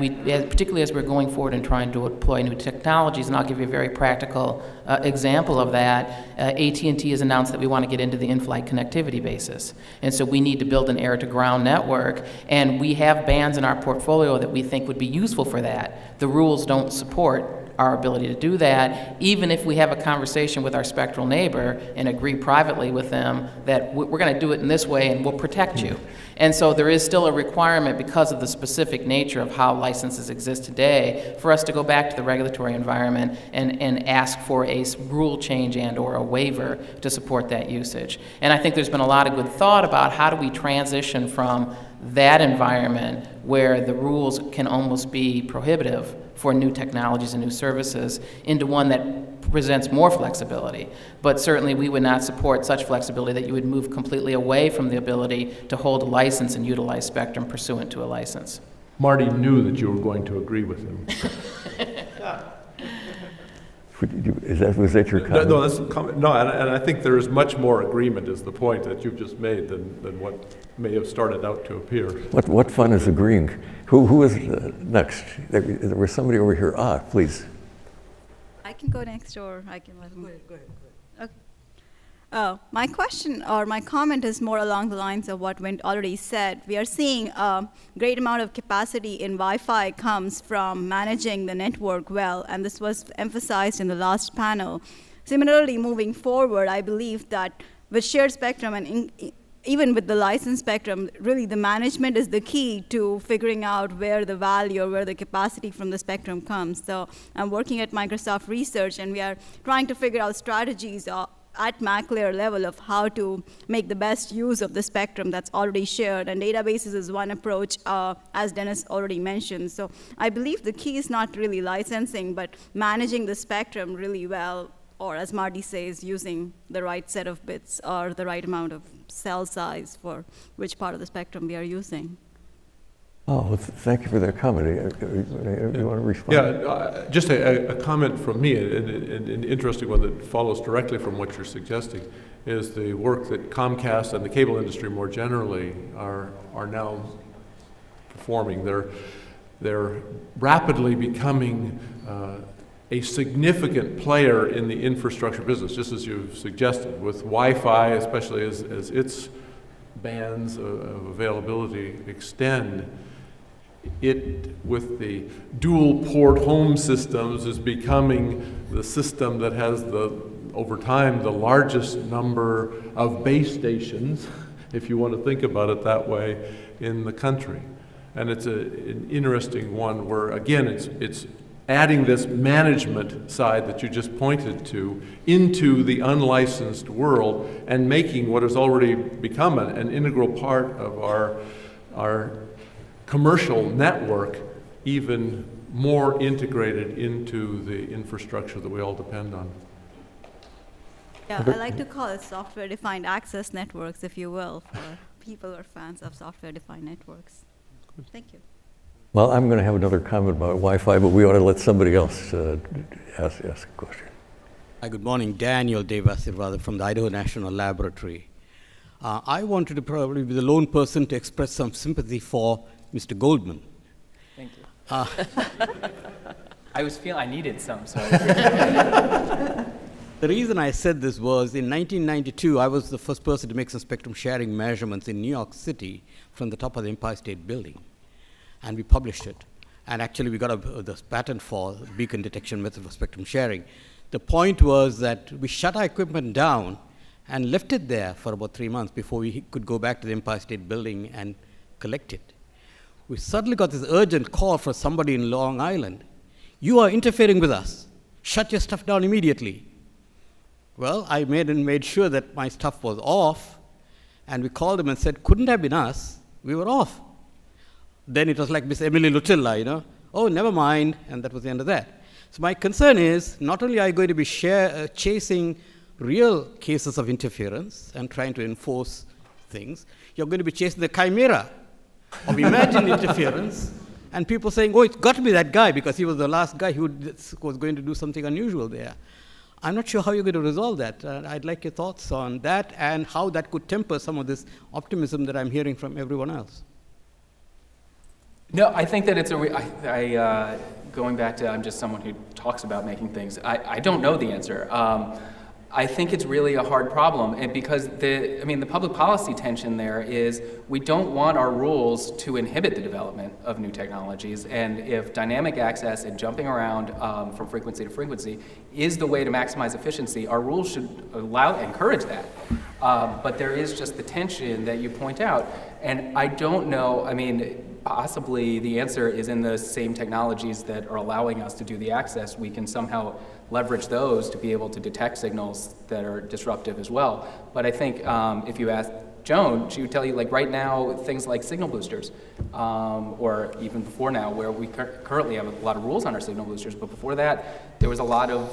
particularly as we're going forward and trying to deploy new technologies, and I'll give you a very practical example of that. AT&T has announced that we want to get into the in-flight connectivity basis. And so we need to build an air-to-ground network, and we have bands in our portfolio that we think would be useful for that. The rules don't support our ability to do that, even if we have a conversation with our spectral neighbor and agree privately with them that we're going to do it in this way and we'll protect you. And so there is still a requirement, because of the specific nature of how licenses exist today, for us to go back to the regulatory environment and ask for a rule change and or a waiver to support that usage. And I think there's been a lot of good thought about how do we transition from that environment where the rules can almost be prohibitive for new technologies and new services into one that presents more flexibility. But certainly we would not support such flexibility that you would move completely away from the ability to hold a license and utilize spectrum pursuant to a license. Marty knew that you were going to agree with him. Was that your comment? No, that's a comment. No, and I think there is much more agreement, is the point that you've just made, than what may have started out to appear. What fun is agreeing? Who is next? There was somebody over here. Please. I can go next, or I can let them. Go ahead. Okay. My question or my comment is more along the lines of what Vint already said. We are seeing a great amount of capacity in Wi-Fi comes from managing the network well, and this was emphasized in the last panel. Similarly, moving forward, I believe that with shared spectrum and even with the licensed spectrum, really the management is the key to figuring out where the value or where the capacity from the spectrum comes. So I'm working at Microsoft Research, and we are trying to figure out strategies at MAC layer level of how to make the best use of the spectrum that's already shared. And databases is one approach, as Dennis already mentioned. So I believe the key is not really licensing, but managing the spectrum really well, or as Marty says, using the right set of bits or the right amount of cell size for which part of the spectrum we are using. Oh, well, thank you for that comment. You want to respond? Yeah, just a comment from me, an interesting one that follows directly from what you're suggesting, is the work that Comcast and the cable industry more generally are now performing. They're rapidly becoming a significant player in the infrastructure business, just as you've suggested, with Wi-Fi, especially as its bands of availability extend. It, with the dual port home systems, is becoming the system that has over time, the largest number of base stations, if you want to think about it that way, in the country. And it's an interesting one where, again, it's adding this management side that you just pointed to into the unlicensed world and making what has already become an integral part of our commercial network even more integrated into the infrastructure that we all depend on. Yeah, I like to call it software-defined access networks, if you will, for people who are fans of software-defined networks. Thank you. Well, I'm going to have another comment about Wi-Fi, but we ought to let somebody else ask a question. Hi, good morning. Daniel Devasirvada from the Idaho National Laboratory. I wanted to probably be the lone person to express some sympathy for Mr. Goldman. Thank you. I was feeling I needed some, so. The reason I said this was in 1992, I was the first person to make some spectrum sharing measurements in New York City from the top of the Empire State Building. And we published it. And actually, we got the patent for beacon detection method for spectrum sharing. The point was that we shut our equipment down and left it there for about 3 months before we could go back to the Empire State Building and collect it. We suddenly got this urgent call from somebody in Long Island. You are interfering with us. Shut your stuff down immediately. Well, I made sure that my stuff was off, and we called them and said, couldn't have been us. We were off. Then it was like Miss Emily Lucilla, you know. Oh, never mind, and that was the end of that. So my concern is, not only are you going to be chasing real cases of interference and trying to enforce things, you're going to be chasing the chimera of imagined interference, and people saying, oh, it's got to be that guy because he was the last guy who was going to do something unusual there. I'm not sure how you're going to resolve that. I'd like your thoughts on that and how that could temper some of this optimism that I'm hearing from everyone else. No, I think that it's going back to, I'm just someone who talks about making things. I don't know the answer. I think it's really a hard problem, and because the public policy tension there is we don't want our rules to inhibit the development of new technologies, and if dynamic access and jumping around from frequency to frequency is the way to maximize efficiency, our rules should encourage that. But there is just the tension that you point out, and I don't know, possibly the answer is in the same technologies that are allowing us to do the access. We can somehow leverage those to be able to detect signals that are disruptive as well. But I think if you ask Joan, she would tell you, like right now, things like signal boosters, or even before now, where we currently have a lot of rules on our signal boosters, but before that, there was a lot of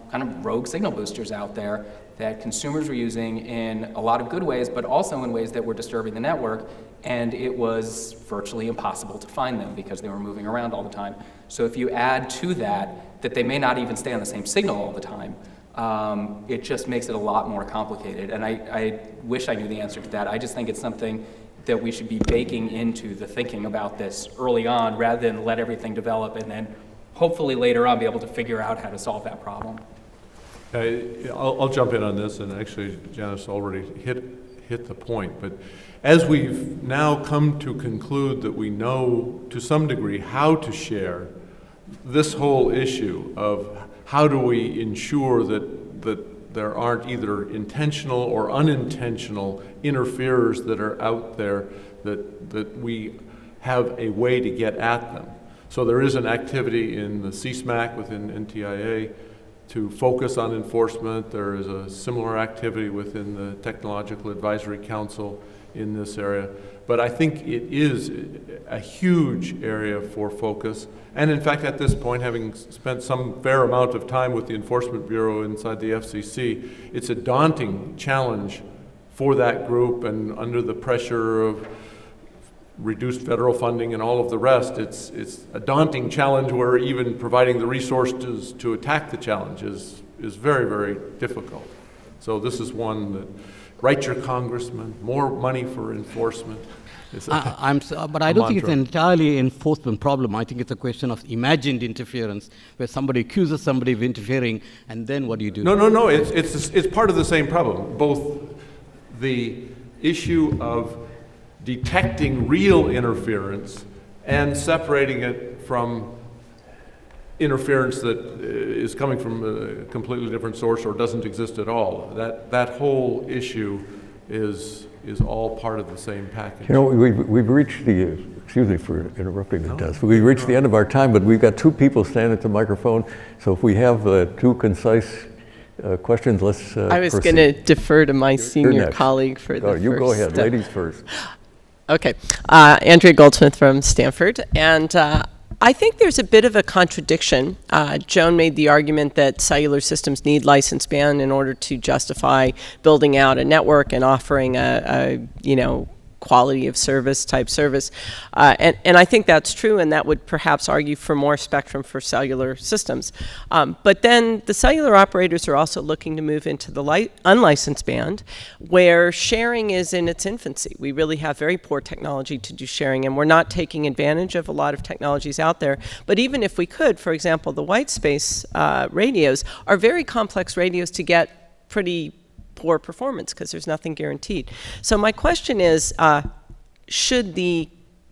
kind of rogue signal boosters out there that consumers were using in a lot of good ways, but also in ways that were disturbing the network, and it was virtually impossible to find them because they were moving around all the time. So if you add to that they may not even stay on the same signal all the time, it just makes it a lot more complicated. And I wish I knew the answer to that. I just think it's something that we should be baking into the thinking about this early on rather than let everything develop and then hopefully later on be able to figure out how to solve that problem. I'll jump in on this, and actually Janice already hit the point, but as we've now come to conclude that we know to some degree how to share, this whole issue of how do we ensure that there aren't either intentional or unintentional interferers that are out there, that we have a way to get at them. So there is an activity in the CSMAC within NTIA to focus on enforcement. There is a similar activity within the Technological Advisory Council in this area. But I think it is a huge area for focus. And in fact, at this point, having spent some fair amount of time with the Enforcement Bureau inside the FCC, it's a daunting challenge for that group, and under the pressure of reduced federal funding and all of the rest, it's a daunting challenge where even providing the resources to attack the challenge is very, very difficult. So this is one that, write your congressman, more money for enforcement. But I don't think it's an entirely enforcement problem. I think it's a question of imagined interference, where somebody accuses somebody of interfering, and then what do you do? No. It's part of the same problem. Both the issue of detecting real interference and separating it from interference that is coming from a completely different source or doesn't exist at all. That whole issue is all part of the same package. You know, we've reached the, excuse me for interrupting the test, we've reached the end of our time, but we've got two people standing at the microphone, so if we have two concise questions, let's I was going to defer to my senior colleague for the you first. Go ahead, ladies first. Okay. Andrea Goldsmith from Stanford, and I think there's a bit of a contradiction. Joan made the argument that cellular systems need license band in order to justify building out a network and offering a quality of service type service. And I think that's true, and that would perhaps argue for more spectrum for cellular systems. But then the cellular operators are also looking to move into the unlicensed band, where sharing is in its infancy. We really have very poor technology to do sharing, and we're not taking advantage of a lot of technologies out there. But even if we could, for example, the white space radios are very complex radios to get pretty poor performance because there's nothing guaranteed. So my question is, should the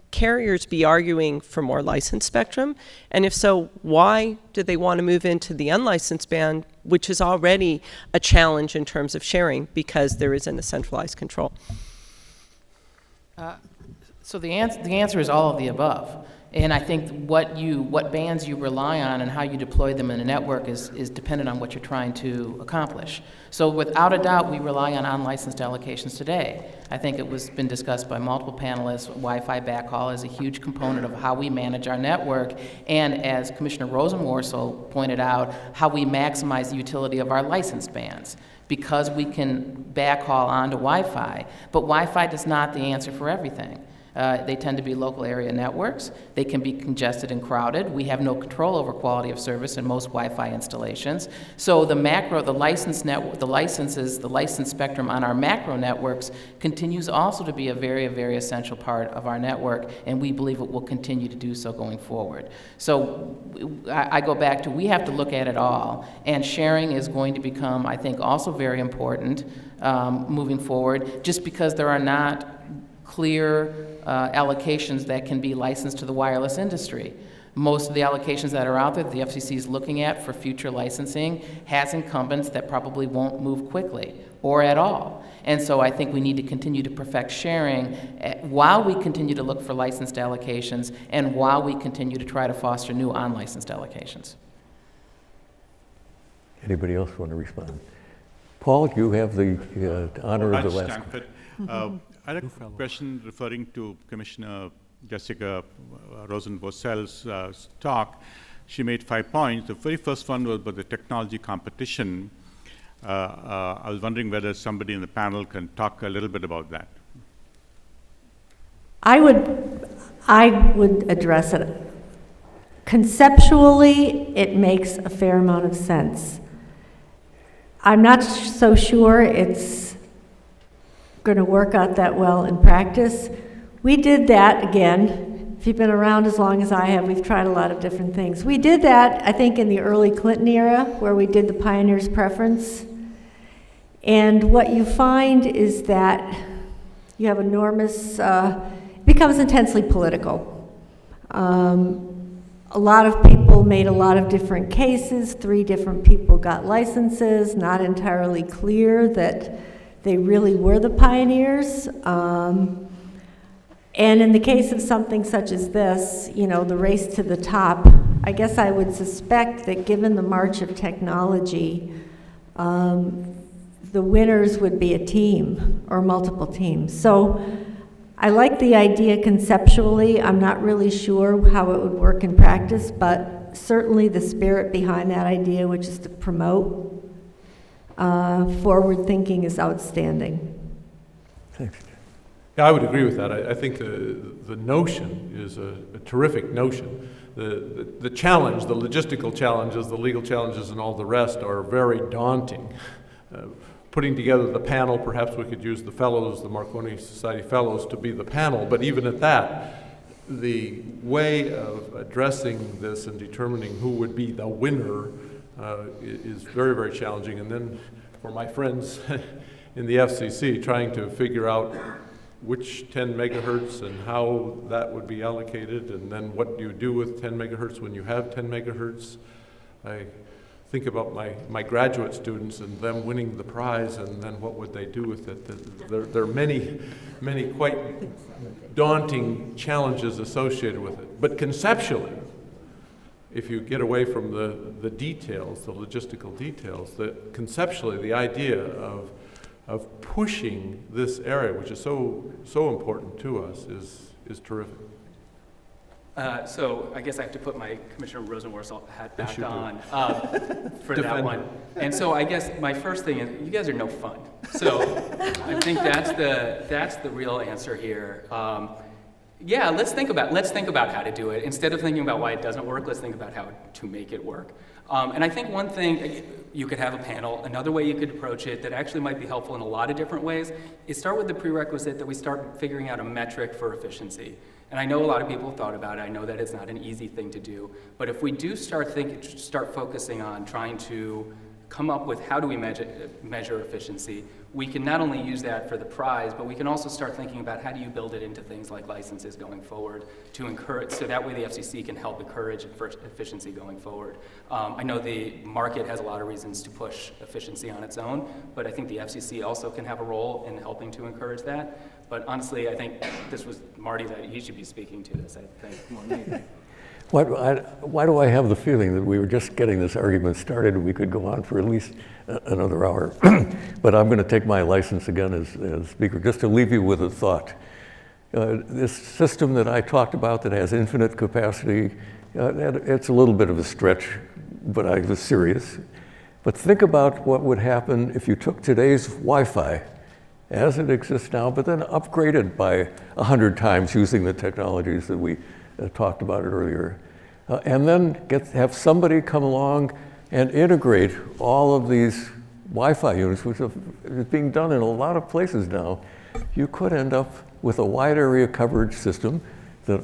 carriers be arguing for more licensed spectrum? And if so, why do they want to move into the unlicensed band, which is already a challenge in terms of sharing because there isn't a centralized control? So the answer is all of the above. And I think what bands you rely on and how you deploy them in a network is dependent on what you're trying to accomplish. So without a doubt, we rely on unlicensed allocations today. I think it was been discussed by multiple panelists. Wi-Fi backhaul is a huge component of how we manage our network, and as Commissioner Rosenworcel pointed out, how we maximize the utility of our licensed bands, because we can backhaul onto Wi-Fi. But Wi-Fi is not the answer for everything. They tend to be local area networks. They can be congested and crowded. We have no control over quality of service in most Wi-Fi installations. So the licensed spectrum on our macro networks continues also to be a very, very essential part of our network, and we believe it will continue to do so going forward. So I go back to, we have to look at it all, and sharing is going to become, I think, also very important moving forward, just because there are not clear allocations that can be licensed to the wireless industry. Most of the allocations that are out there that the FCC is looking at for future licensing has incumbents that probably won't move quickly or at all. And so I think we need to continue to perfect sharing while we continue to look for licensed allocations and while we continue to try to foster new unlicensed allocations. Anybody else want to respond? Paul, you have the honor of the last question. I had a question referring to Commissioner Jessica Rosenworcel's talk. She made 5 points. The very first one was about the technology competition. I was wondering whether somebody in the panel can talk a little bit about that. I would address it. Conceptually, it makes a fair amount of sense. I'm not so sure it's going to work out that well in practice. We did that, again, if you've been around as long as I have, we've tried a lot of different things. We did that, I think, in the early Clinton era, where we did the pioneer's preference. And what you find is that you have enormous, it becomes intensely political. A lot of people made a lot of different cases. 3 different people got licenses, not entirely clear that they really were the pioneers. And in the case of something such as this, the race to the top, I guess I would suspect that given the march of technology, the winners would be a team or multiple teams. So I like the idea conceptually. I'm not really sure how it would work in practice, but certainly the spirit behind that idea, which is to promote forward thinking, is outstanding. Thanks. Yeah, I would agree with that. I think the notion is a terrific notion. The challenge, the logistical challenges, the legal challenges, and all the rest are very daunting. Putting together the panel, perhaps we could use the fellows, the Marconi Society fellows, to be the panel, but even at that, the way of addressing this and determining who would be the winner is very, very challenging. And then for my friends in the FCC, trying to figure out which 10 megahertz and how that would be allocated, and then what do you do with 10 megahertz when you have 10 megahertz. I think about my graduate students and them winning the prize, and then what would they do with it. There are many quite daunting challenges associated with it. But conceptually, if you get away from the details, the logistical details, conceptually the idea of pushing this area, which is so important to us, is terrific. So I guess I have to put my Commissioner Rosenworcel hat back on for that one. And so I guess my first thing is, you guys are no fun. So I think that's the real answer here. Yeah, let's think about how to do it. Instead of thinking about why it doesn't work, let's think about how to make it work. And I think one thing, you could have a panel. Another way you could approach it that actually might be helpful in a lot of different ways is start with the prerequisite that we start figuring out a metric for efficiency. And I know a lot of people have thought about it. I know that it's not an easy thing to do. But if we do start focusing on trying to come up with how do we measure efficiency, we can not only use that for the prize, but we can also start thinking about how do you build it into things like licenses going forward to encourage, so that way the FCC can help encourage efficiency going forward. I know the market has a lot of reasons to push efficiency on its own, but I think the FCC also can have a role in helping to encourage that. But honestly, I think this was Marty that he should be speaking to this, I think, more than anything. Why do I have the feeling that we were just getting this argument started and we could go on for at least another hour? But I'm going to take my license again as speaker, just to leave you with a thought. This system that I talked about that has infinite capacity, it's a little bit of a stretch, but I was serious. But think about what would happen if you took today's Wi-Fi as it exists now, but then upgraded by 100 times using the technologies that we talked about it earlier. And then have somebody come along and integrate all of these Wi-Fi units, which is being done in a lot of places now. You could end up with a wide area coverage system that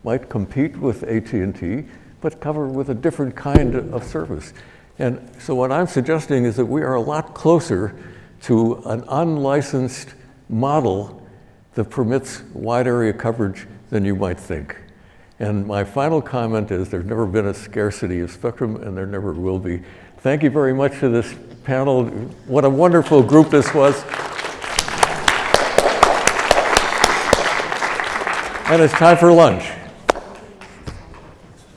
might compete with AT&T, but cover with a different kind of service. And so what I'm suggesting is that we are a lot closer to an unlicensed model that permits wide area coverage than you might think. And my final comment is there's never been a scarcity of spectrum, and there never will be. Thank you very much to this panel. What a wonderful group this was. And it's time for lunch.